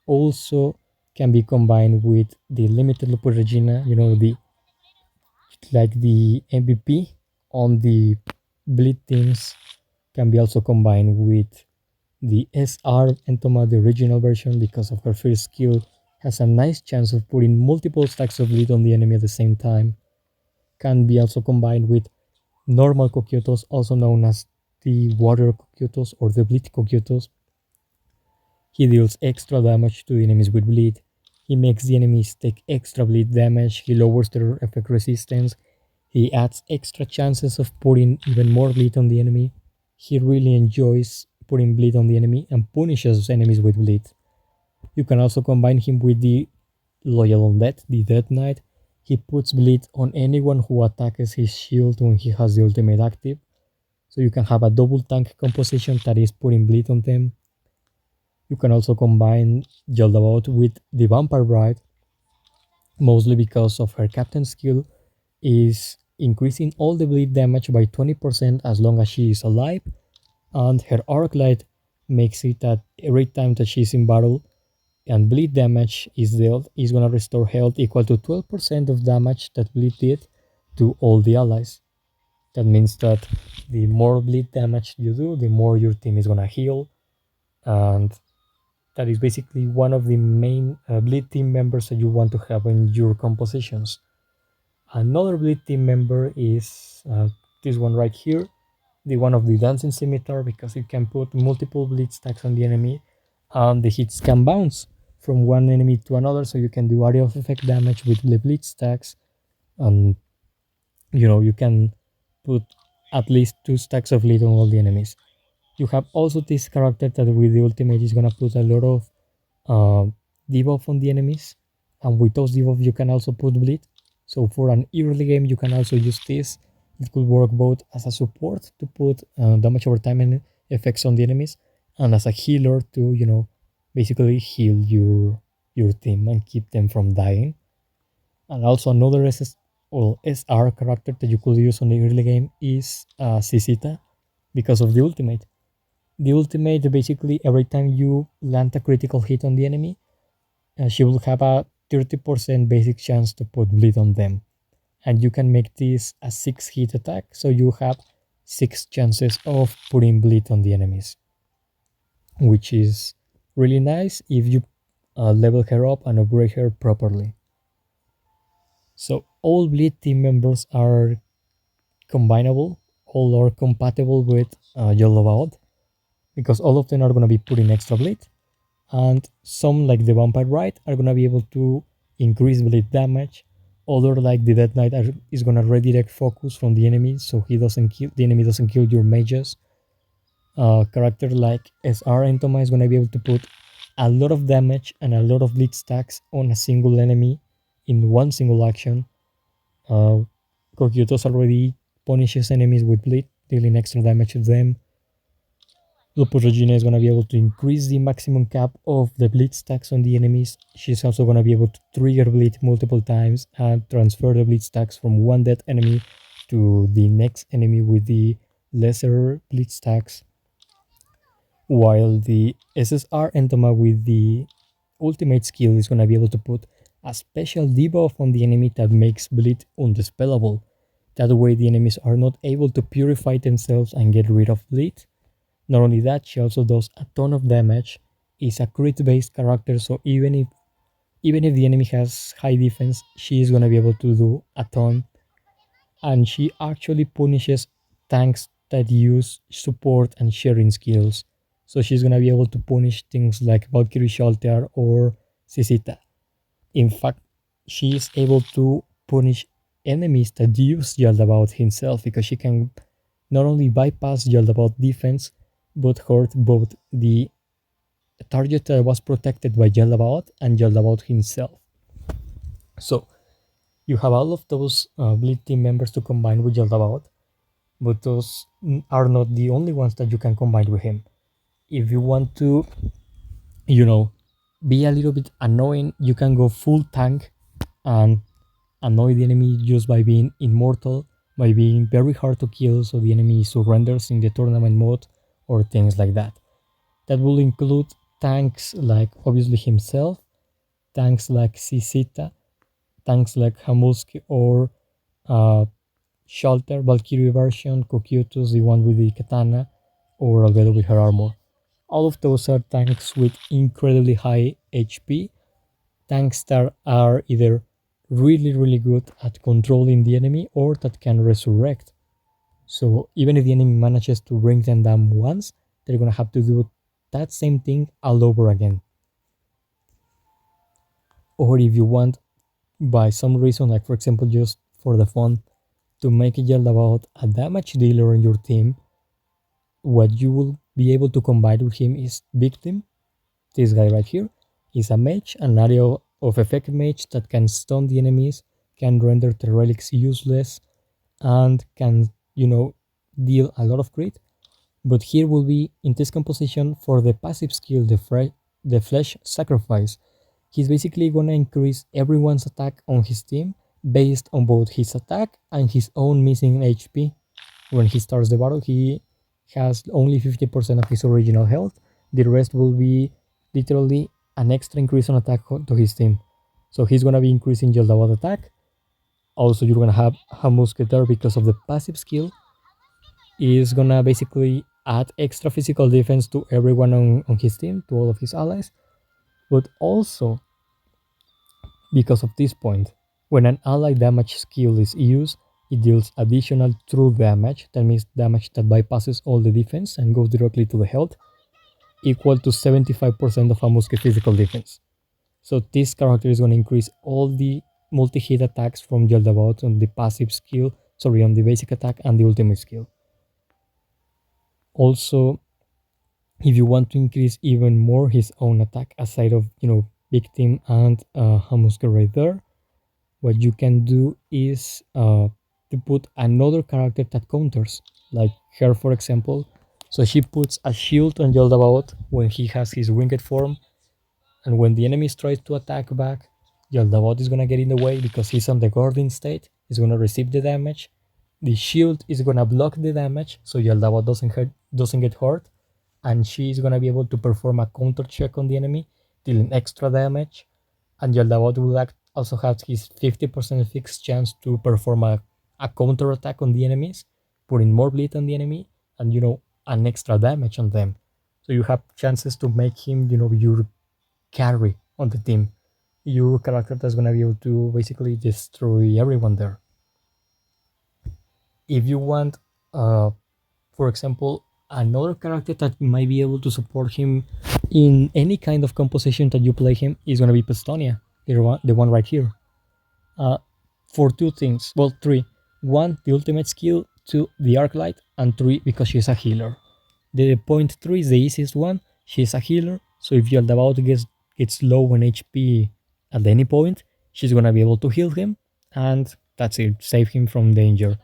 also can be combined with the Limited Lupus Regina, the MVP on the Bleed teams can be also combined with the SR Entoma, the original version, because of her first skill, has a nice chance of putting multiple stacks of bleed on the enemy at the same time. Can be also combined with normal Kokyutos, also known as the water Kokyutos or the bleed Kokyutos. He deals extra damage to the enemies with bleed. He makes the enemies take extra bleed damage. He lowers their effect resistance. He adds extra chances of putting even more bleed on the enemy. He really enjoys putting bleed on the enemy and punishes enemies with bleed. You can also combine him with the Loyal Undead, the Death Knight. He puts bleed on anyone who attacks his shield when he has the ultimate active. So you can have a double tank composition that is putting bleed on them. You can also combine Jaldabaoth with the Vampire Bride, mostly because of her captain skill is increasing all the bleed damage by 20% as long as she is alive, and her Arc Light makes it that every time that she's in battle and bleed damage is dealt, is gonna restore health equal to 12% of damage that bleed did to all the allies. That means that the more bleed damage you do, the more your team is gonna heal, and that is basically one of the main bleed team members that you want to have in your compositions. Another bleed team member is this one right here, the one of the Dancing Scimitar, because it can put multiple bleed stacks on the enemy and the hits can bounce from one enemy to another, so you can do area of effect damage with the bleed stacks, and you can put at least 2 stacks of bleed on all the enemies. You have also this character that with the ultimate is gonna put a lot of uh, debuff on the enemies, and with those debuff you can also put bleed. So for an early game you can also use this. It could work both as a support to put damage over time and effects on the enemies, and as a healer to basically heal your team and keep them from dying. And also another SR character that you could use on the early game is Sisita because of the ultimate. The ultimate basically every time you land a critical hit on the enemy, she will have a 30% basic chance to put bleed on them. And you can make this a 6 hit attack, so you have 6 chances of putting bleed on the enemies, which is really nice if you level her up and upgrade her properly. So all bleed team members are combinable, all are compatible with Jaldabaoth, because all of them are going to be putting extra bleed, and some like the Vampire Rite are going to be able to increase bleed damage. Other like the Death Knight is going to redirect focus from the enemy, so the enemy doesn't kill your mages. Character like SR Entoma is going to be able to put a lot of damage and a lot of bleed stacks on a single enemy in one single action. Uh, Kokyutos already punishes enemies with bleed, dealing extra damage to them. Lupus Regina is going to be able to increase the maximum cap of the bleed stacks on the enemies. She's also going to be able to trigger bleed multiple times and transfer the bleed stacks from one dead enemy to the next enemy with the lesser bleed stacks. While the SSR Entoma with the ultimate skill is going to be able to put a special debuff on the enemy that makes bleed undispellable. That way the enemies are not able to purify themselves and get rid of bleed. Not only that, she also does a ton of damage, is a crit based character, so even if the enemy has high defense, she is gonna be able to do a ton. And she actually punishes tanks that use support and sharing skills. So she's gonna be able to punish things like Valkyrie Shelter or Sisita. In fact, she is able to punish enemies that use Jaldabaoth himself, because she can not only bypass Jaldabaoth defense, but hurt both the target that was protected by Jaldabaoth and Jaldabaoth himself. So you have all of those Bleed team members to combine with Jaldabaoth, but those are not the only ones that you can combine with him. If you want to, you know, be a little bit annoying, you can go full tank and annoy the enemy just by being immortal, by being very hard to kill so the enemy surrenders in the tournament mode, or things like that. That will include tanks like obviously himself, tanks like Sisita, tanks like Hamulski or uh, Shelter, Valkyrie version, Kokyutus, the one with the katana, or Albedo with her armor. All of those are tanks with incredibly high HP, tanks that are either really good at controlling the enemy or that can resurrect. So even if the enemy manages to bring them down once, they're gonna have to do that same thing all over again. Or if you want, by some reason, like for example just for the fun, to make it yell about a damage dealer in your team, what you will be able to combine with him is Victim. This guy right here is a mage, an area of effect mage that can stun the enemies, can render the relics useless, and can, deal a lot of crit. But here will be in this composition for the passive skill, the Flesh Sacrifice. He's basically gonna increase everyone's attack on his team based on both his attack and his own missing HP. When he starts the battle, he has only 50% of his original health. The rest will be literally an extra increase on attack to his team. So he's gonna be increasing Jaldabaoth attack. Also, you're gonna have a Musketeer because of the passive skill. Is gonna basically add extra physical defense to everyone on his team, to all of his allies. But also, because of this point, when an ally damage skill is used, it deals additional true damage, that means damage that bypasses all the defense and goes directly to the health, equal to 75% of a musket physical defense. So this character is going to increase all the multi-hit attacks from Jaldabaoth on the passive skill, on the basic attack and the ultimate skill. Also, If you want to increase even more his own attack, aside of victim and Hamuska right there, what you can do is to put another character that counters, like her, for example. So she puts a shield on Jaldabaoth when he has his winged form, and when the enemy tries to attack back, Jaldabaoth is gonna get in the way because he's on the guarding state. He's gonna receive the damage. The shield is gonna block the damage, so Jaldabaoth doesn't get hurt, and she is gonna be able to perform a counter check on the enemy, dealing extra damage. And Jaldabaoth will also have his 50% fixed chance to perform a counter attack on the enemies, putting more bleed on the enemy, and an extra damage on them. So you have chances to make him, your carry on the team. Your character that's gonna be able to basically destroy everyone there. If you want, for example, another character that might be able to support him in any kind of composition that you play him is gonna be Pestonia, the one right here. Uh, for two things, well, three. One, the ultimate skill. Two, the arc light, and three, because she's a healer. The point three is the easiest one. She's a healer, so if Yaldabaoth gets low on HP at any point, she's gonna be able to heal him, and that's it, save him from danger.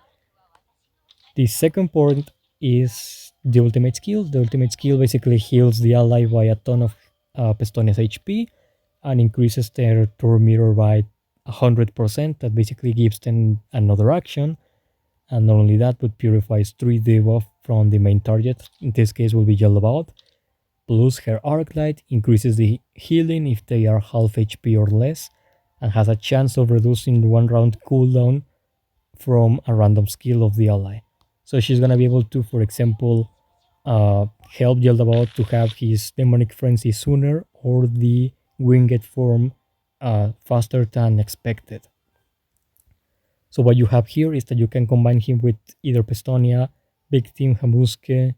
The second point is the ultimate skill. The ultimate skill basically heals the ally by a ton of Pestonia's HP and increases their turn meter by 100%. That basically gives them another action. And not only that, but purifies 3 debuff from the main target. In this case will be Jaldabaoth. Plus her arc light increases the healing if they are half HP or less, and has a chance of reducing 1 round cooldown from a random skill of the ally. So she's gonna be able to, for example, help Jaldabaoth to have his demonic frenzy sooner, or the winged form faster than expected. So what you have here is that you can combine him with either Pestonia, Victim, Hamuske,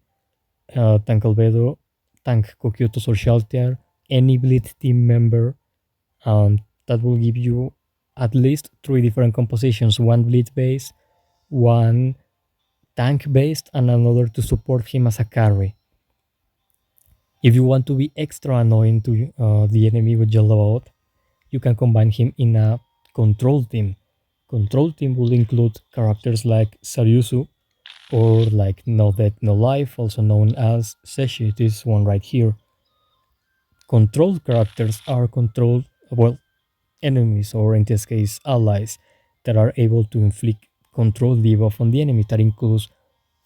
Tank Albedo, Tank Kokiotos or Shaltiar, any Bleed team member, and that will give you at least 3 different compositions, one Bleed based, one tank based, and another to support him as a carry. If you want to be extra annoying to the enemy with Jaldabaoth, you can combine him in a control team. Control team will include characters like Saryusu, or like No Death No Life, also known as Seshi, this one right here. Controlled characters are controlled, well, enemies, or in this case, allies, that are able to inflict control debuff on the enemy. That includes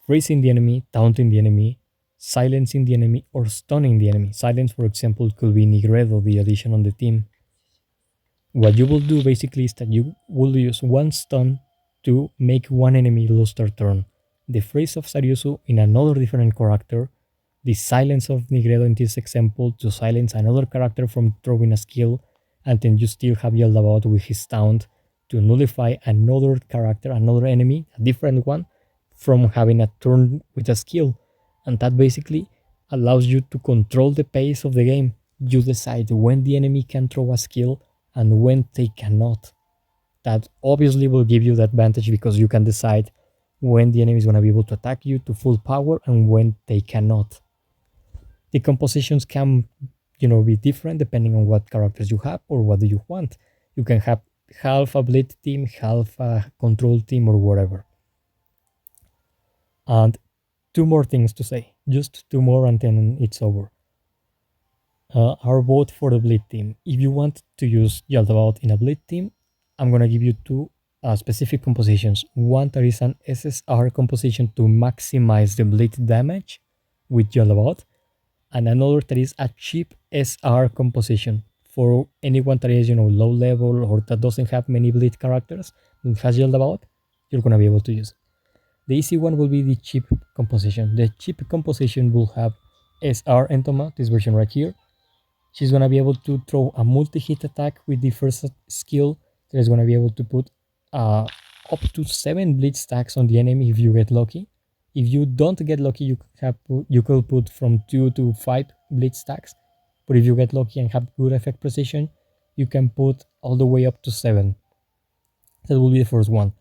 freezing the enemy, taunting the enemy, silencing the enemy, or stunning the enemy. Silence, for example, could be Nigredo, the addition on the team. What you will do basically is that you will use one stun to make one enemy lose their turn. The freeze of Saryusu in another different character, the silence of Nigredo in this example to silence another character from throwing a skill, and then you still have Jaldabaoth with his taunt to nullify another character, another enemy, a different one, from having a turn with a skill. And that basically allows you to control the pace of the game. You decide when the enemy can throw a skill and when they cannot. That obviously will give you the advantage because you can decide when the enemy is going to be able to attack you to full power and when they cannot. The compositions can, be different depending on what characters you have or what do you want. You can have half a bleed team, half a control team, or whatever. And two more things to say, just two more, and then it's over. Our vote for the bleed team. If you want to use Jaldabaoth in a bleed team, I'm gonna give you two specific compositions. One that is an SSR composition to maximize the bleed damage with Jaldabaoth, and another that is a cheap SR composition for anyone that is low level or that doesn't have many bleed characters and has Jaldabaoth. You're gonna be able to use. The easy one will be the cheap composition. The cheap composition will have SR Entoma, this version right here. She's gonna be able to throw a multi-hit attack with the first skill that is gonna be able to put up to 7 bleed stacks on the enemy if you get lucky. If you don't get lucky, you could put from 2 to 5 bleed stacks. But if you get lucky and have good effect precision, you can put all the way up to 7. That will be the first one.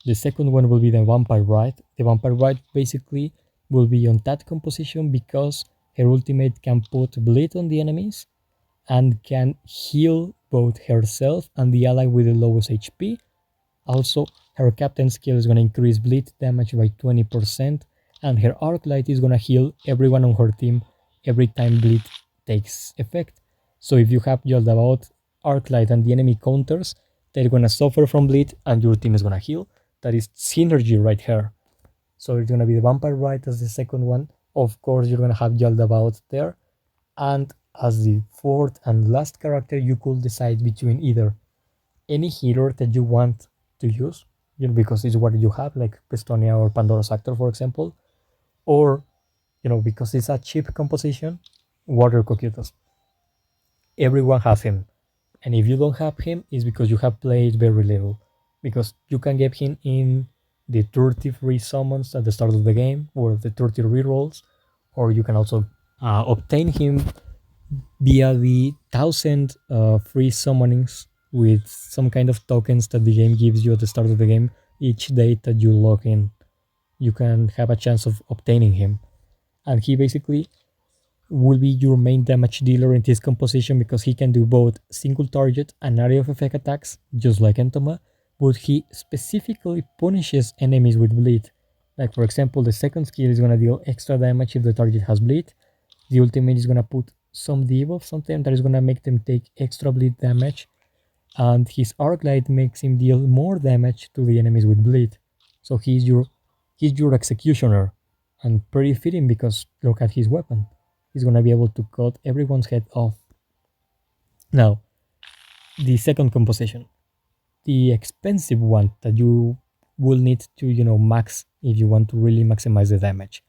The second one will be the Vampire Ride. The Vampire Ride basically will be on that composition because Her ultimate can put bleed on the enemies and can heal both herself and the ally with the lowest HP. Also, her captain skill is going to increase bleed damage by 20%, and her arc light is going to heal everyone on her team every time bleed takes effect. So if you have Jaldabaoth, arc light, and the enemy counters, they're going to suffer from bleed and your team is going to heal. That is synergy right here. So it's going to be the Vampire Rite as the second one. Of course, you're going to have Jaldabaoth there. And as the fourth and last character, you could decide between either any hero that you want to use, because it's what you have, like Pestonia or Pandora's Actor, for example, or, because it's a cheap composition, Water Cocytus. Everyone has him. And if you don't have him, it's because you have played very little. Because you can get him in the 30 free summons at the start of the game, or the 30 rerolls, or you can also obtain him via the 1,000 free summonings with some kind of tokens that the game gives you at the start of the game. Each day that you log in, you can have a chance of obtaining him. And he basically will be your main damage dealer in this composition because he can do both single target and area of effect attacks, just like Entoma, but he specifically punishes enemies with bleed. Like, for example, the second skill is going to deal extra damage if the target has bleed. The ultimate is going to put some debuffs on them that is going to make them take extra bleed damage. And his arc light makes him deal more damage to the enemies with bleed. So he's your executioner, and pretty fitting because look at his weapon. He's gonna be able to cut everyone's head off. Now, the second composition, the expensive one that you will need to max if you want to really maximize the damage.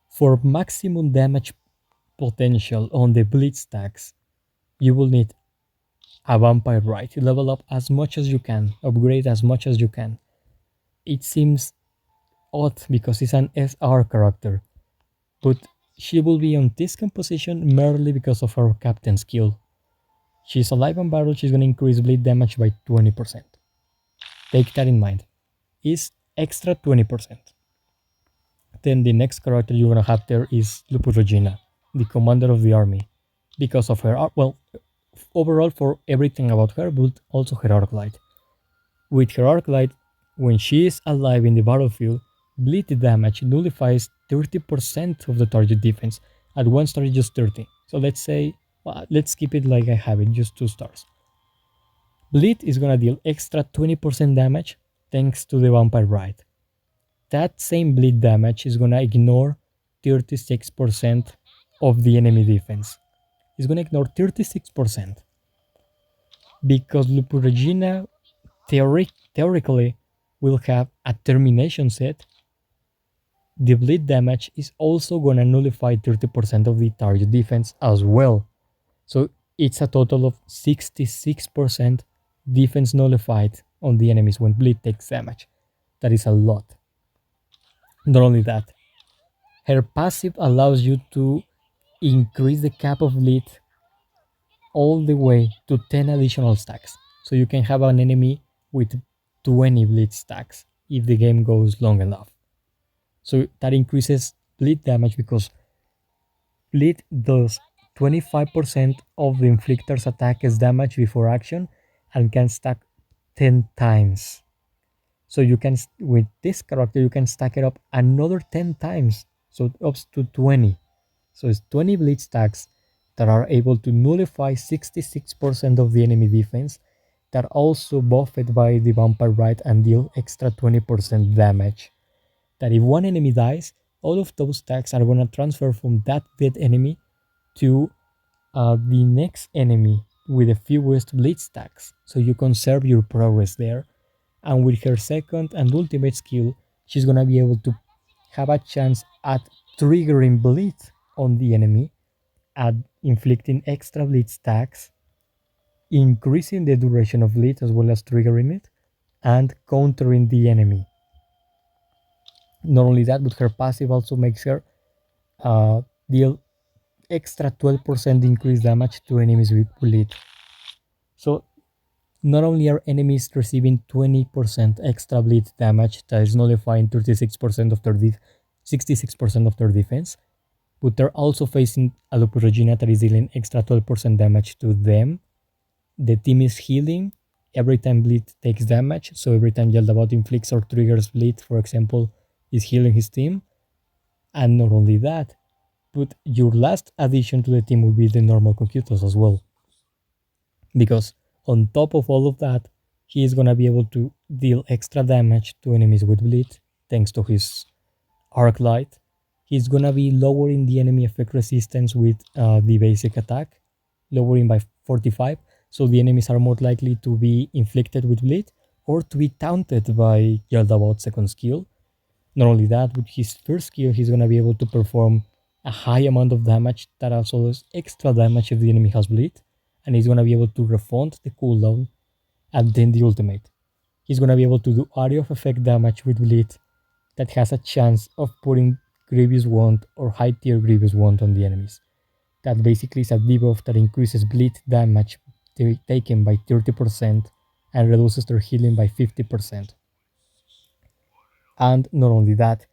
For maximum damage potential on the bleed stacks, you will need a Vampire Rite. Level up as much as you can, upgrade as much as you can. It seems odd because it's an SR character, but she will be on this composition merely because of her captain skill. She's alive on battle, she's going to increase bleed damage by 20%. Take that in mind. Is extra 20%. Then the next character you're going to have there is Lupus Regina, the commander of the army. Because of her, overall for everything about her, but also her arc light. With her arc light, when she is alive in the battlefield, bleed damage nullifies 30% of the target defense. At one star, just 30. So let's say, let's keep it like I have it, just 2 stars. Bleed is gonna deal extra 20% damage thanks to the Vampire Rite. That same bleed damage is gonna ignore 36% of the enemy defense. It's gonna ignore 36% because Lupus Regina theoretically will have a termination set. The bleed damage is also gonna nullify 30% of the target defense as well. So it's a total of 66% defense nullified on the enemies when bleed takes damage. That is a lot. Not only that, her passive allows you to increase the cap of bleed all the way to 10 additional stacks. So you can have an enemy with 20 bleed stacks if the game goes long enough. So that increases bleed damage because bleed does 25% of the inflictor's attack as damage before action and can stack 10 times. So you can, with this character, you can stack it up another 10 times. So up to 20. So it's 20 bleed stacks that are able to nullify 66% of the enemy defense that also buffed by the Vampire Rite and deal extra 20% damage. That if one enemy dies, all of those stacks are going to transfer from that dead enemy to the next enemy with the fewest bleed stacks. So you conserve your progress there. And with her second and ultimate skill, she's going to be able to have a chance at triggering bleed on the enemy, at inflicting extra bleed stacks, increasing the duration of bleed as well as triggering it, and countering the enemy. Not only that, but her passive also makes her deal extra 12% increased damage to enemies with bleed. So not only are enemies receiving 20% extra bleed damage that is nullifying 36% of their 66% of their defense, but they're also facing a Lupus Regina that is dealing extra 12% damage to them. The team is healing every time Bleed takes damage, so every time Jaldabaoth inflicts or triggers Bleed, for example, is healing his team. And not only that, but your last addition to the team will be the normal Concutus as well. Because on top of all of that, he is gonna be able to deal extra damage to enemies with Bleed, thanks to his Arc Light. He's gonna be lowering the enemy effect resistance with the basic attack, lowering by 45, so the enemies are more likely to be inflicted with Bleed or to be taunted by Jaldabaoth's second skill. Not only that, with his first skill, he's gonna be able to perform a high amount of damage that also does extra damage if the enemy has Bleed, and he's gonna be able to refund the cooldown and then the ultimate. He's gonna be able to do area of effect damage with Bleed that has a chance of putting Grievous Wound or high tier Grievous Wound on the enemies. That basically is a debuff that increases bleed damage taken by 30% and reduces their healing by 50%. And not only that,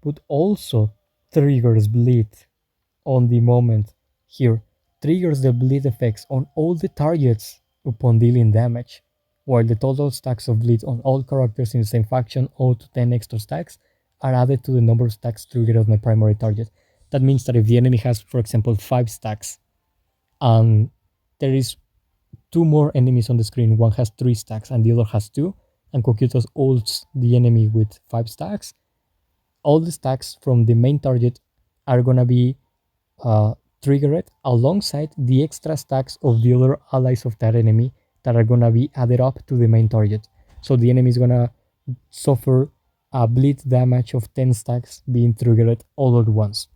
but also triggers bleed on the moment. Here, triggers the bleed effects on all the targets upon dealing damage, while the total stacks of bleed on all characters in the same faction, 0 to 10 extra stacks, are added to the number of stacks triggered on my primary target. That means that if the enemy has, for example, 5 stacks, and there is 2 more enemies on the screen, one has 3 stacks and the other has 2, and Cocytus ults the enemy with 5 stacks, all the stacks from the main target are gonna be triggered alongside the extra stacks of the other allies of that enemy that are gonna be added up to the main target. So the enemy is gonna suffer a bleed damage of 10 stacks being triggered all at once.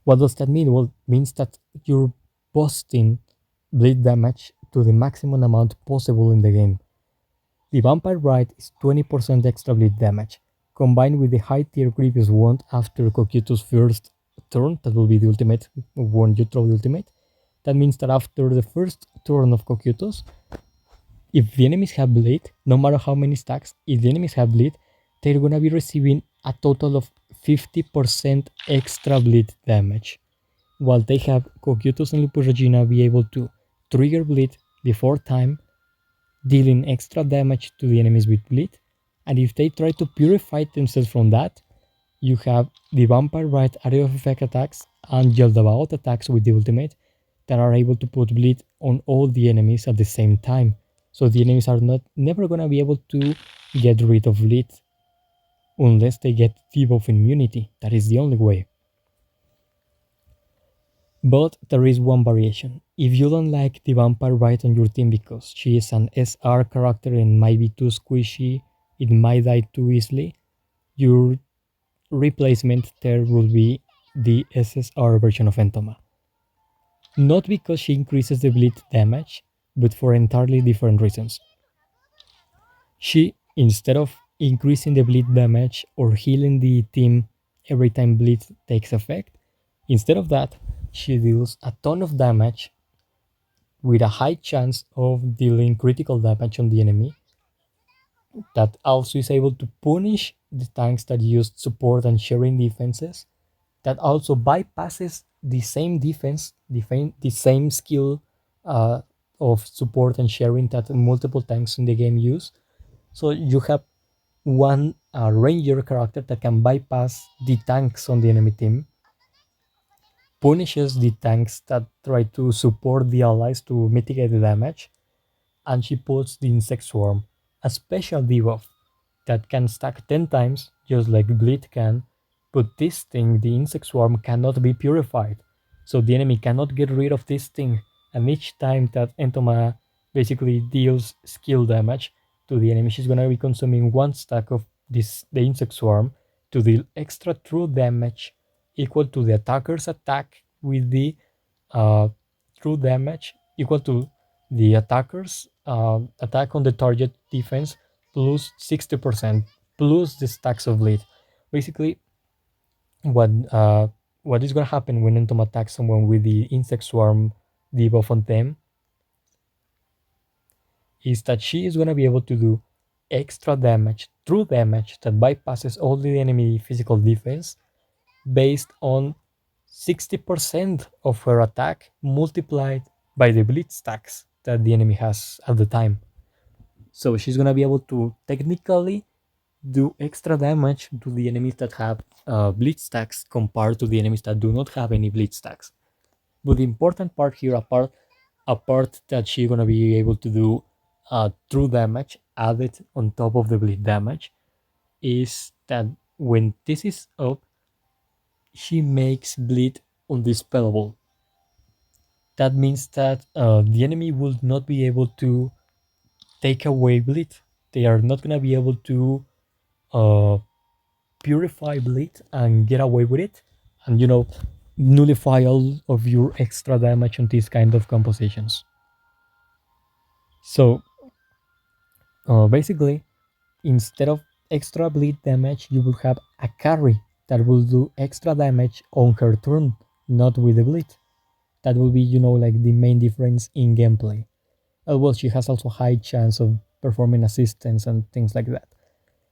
What does that mean? Well, it means that you're boosting bleed damage to the maximum amount possible in the game. The Vampire Rite is 20% extra bleed damage, combined with the high tier Grievous Wound after Cocytus' first turn, that will be the ultimate when you throw the ultimate. That means that after the first turn of Cocytus, if the enemies have bleed, no matter how many stacks, if the enemies have bleed, they're gonna be receiving a total of 50% extra bleed damage. While they have Cocytus and Lupus Regina be able to trigger bleed before time, dealing extra damage to the enemies with bleed, and if they try to purify themselves from that, you have the Vampire Rite area of effect attacks and Jaldabaoth attacks with the ultimate that are able to put bleed on all the enemies at the same time. So the enemies are never gonna be able to get rid of bleed unless they get debuff immunity. That is the only way. But there is one variation. If you don't like the Vampire Rite on your team because she is an SR character and might be too squishy, it might die too easily, your replacement there will be the SSR version of Entoma. Not because she increases the bleed damage, but for entirely different reasons. She, instead of increasing the bleed damage or healing the team every time bleed takes effect, instead of that, she deals a ton of damage with a high chance of dealing critical damage on the enemy. That also is able to punish the tanks that use support and sharing defenses. That also bypasses the same defense, the same skill of support and sharing that multiple tanks in the game use. So you have one ranger character that can bypass the tanks on the enemy team, punishes the tanks that try to support the allies to mitigate the damage, and she puts the Insect Swarm, a special debuff that can stack 10 times, just like Bleed can, but this thing, the Insect Swarm, cannot be purified, so the enemy cannot get rid of this thing, and each time that Entoma basically deals skill damage to the enemy, she's gonna be consuming one stack of the Insect Swarm to deal extra true damage equal to the attacker's attack with the true damage equal to the attacker's attack on the target defense plus 60% plus the stacks of bleed. Basically, what uh, what is going to happen when Entom attacks someone with the insect swarm debuff on them is that she is going to be able to do extra damage, true damage that bypasses all the enemy physical defense based on 60% of her attack multiplied by the bleed stacks that the enemy has at the time. So she's gonna be able to technically do extra damage to the enemies that have bleed stacks compared to the enemies that do not have any bleed stacks. But the important part here, apart that she's gonna be able to do true damage added on top of the bleed damage, is that when this is up, she makes bleed undispellable. That means that the enemy will not be able to take away bleed. They are not gonna be able to uh, purify bleed and get away with it, and nullify all of your extra damage on these kind of compositions. So basically, instead of extra bleed damage, you will have a carry that will do extra damage on her turn, not with the bleed. That will be, like the main difference in gameplay. Well, she has also high chance of performing assistance and things like that.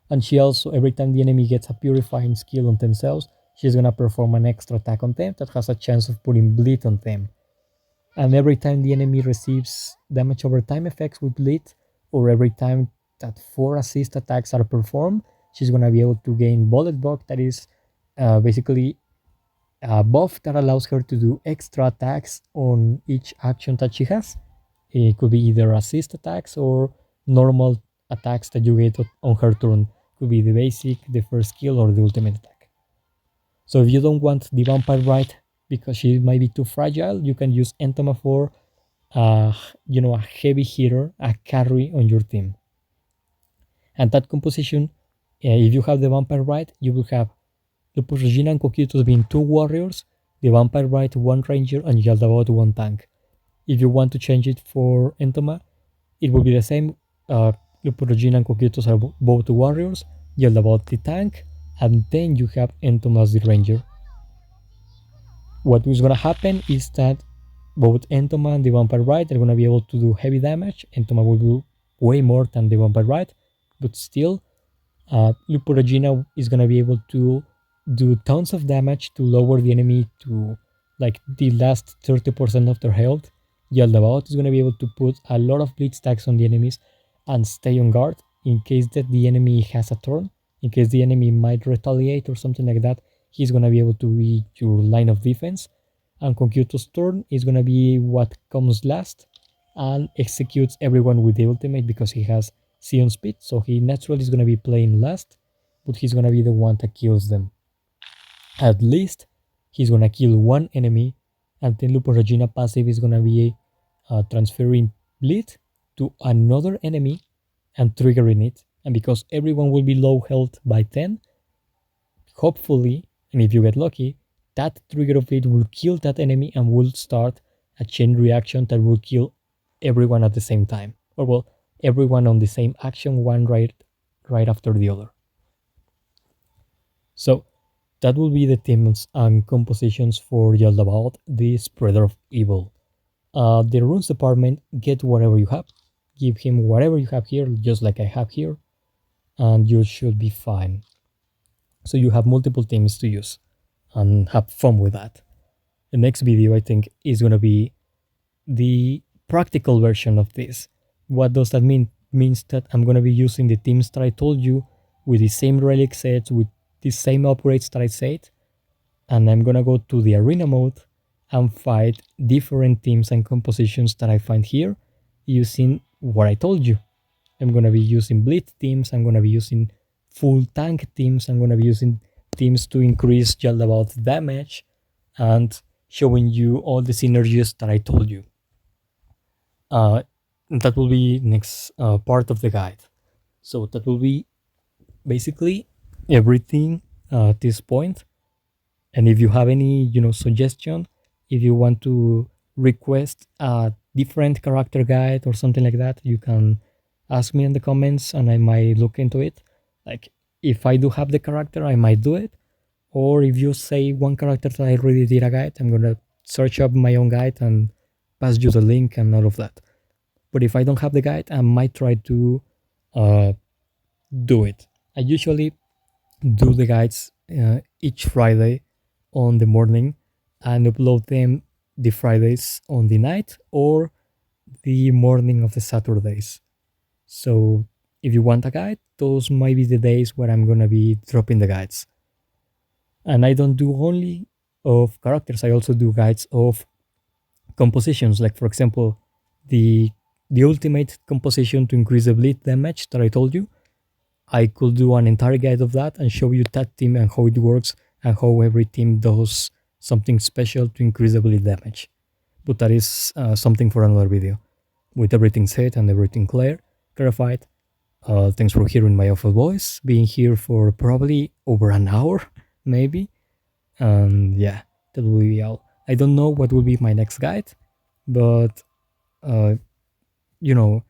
And she also, every time the enemy gets a purifying skill on themselves, she's gonna perform an extra attack on them that has a chance of putting bleed on them. And every time the enemy receives damage over time effects with bleed, or every time that 4 assist attacks are performed, she's gonna be able to gain bullet bug, that is basically a buff that allows her to do extra attacks on each action that she has. It could be either assist attacks or normal attacks that you get on her turn. Could be the basic, the first skill, or the ultimate attack. So if you don't want the vampire right because she might be too fragile, you can use Entoma for a heavy hitter, a carry on your team. And that composition, if you have the vampire right, you will have Lupus Regina and Coquito being 2 warriors, the vampire right 1 ranger, and Jaldabaoth 1 tank. If you want to change it for Entoma, it will be the same. Lupus Regina and Coquitos are both warriors, Jaldabaoth the tank, and then you have Entoma as the ranger. What is gonna happen is that both Entoma and the Vampire Ride are gonna be able to do heavy damage. Entoma will do way more than the Vampire Ride, but still, Lupo Regina is gonna be able to do tons of damage to lower the enemy to like the last 30% of their health. Yaldabaoth is gonna be able to put a lot of bleed stacks on the enemies and stay on guard in case that the enemy has a turn, in case the enemy might retaliate or something like that. He's gonna be able to be your line of defense. And Conkyuto's turn is gonna be what comes last and executes everyone with the ultimate because he has Sion speed, so he naturally is gonna be playing last, but he's gonna be the one that kills them. At least he's gonna kill one enemy, and then Lupo Regina passive is gonna be transferring bleed to another enemy and triggering it. And because everyone will be low health by 10, hopefully, and if you get lucky, that trigger of it will kill that enemy and will start a chain reaction that will kill everyone at the same time. Or well, everyone on the same action, one right after the other. So that will be the themes and compositions for Jaldabaoth, the Spreader of Evil. The runes department, get whatever you have. Give him whatever you have here, just like I have here, and you should be fine. So you have multiple themes to use and have fun with that. The next video, I think, is going to be the practical version of this. What does that mean? Means that I'm going to be using the themes that I told you with the same relic sets, with the same upgrades that I said, and I'm going to go to the arena mode and fight different themes and compositions that I find here using what I told you. I'm going to be using bleed themes, I'm going to be using full tank teams, I'm going to be using teams to increase Jaldabaoth damage, and showing you all the synergies that I told you. That will be next part of the guide. So that will be basically everything at this point. And if you have any, suggestion, if you want to request a different character guide or something like that, you can ask me in the comments and I might look into it. Like if I do have the character, I might do it. Or if you say one character that I already did a guide, I'm gonna search up my own guide and pass you the link and all of that. But if I don't have the guide, I might try to do it. I usually do the guides each Friday on the morning and upload them the Fridays on the night or the morning of the Saturdays. So if you want a guide, those might be the days where I'm gonna be dropping the guides. And I don't do only of characters, I also do guides of compositions, like for example, the the ultimate composition to increase the bleed damage that I told you. I could do an entire guide of that and show you that team and how it works and how every team does something special to increase the bleed damage. But that is something for another video. With everything said and everything clarified, thanks for hearing my awful voice, being here for probably over an hour, maybe. And yeah, that will be all. I don't know what will be my next guide, but uh, you know,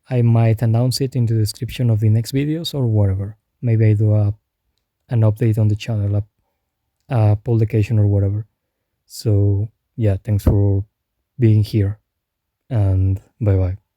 I might announce it in the description of the next videos or whatever. Maybe I do an update on the channel, a publication or whatever. So yeah, thanks for being here and bye bye.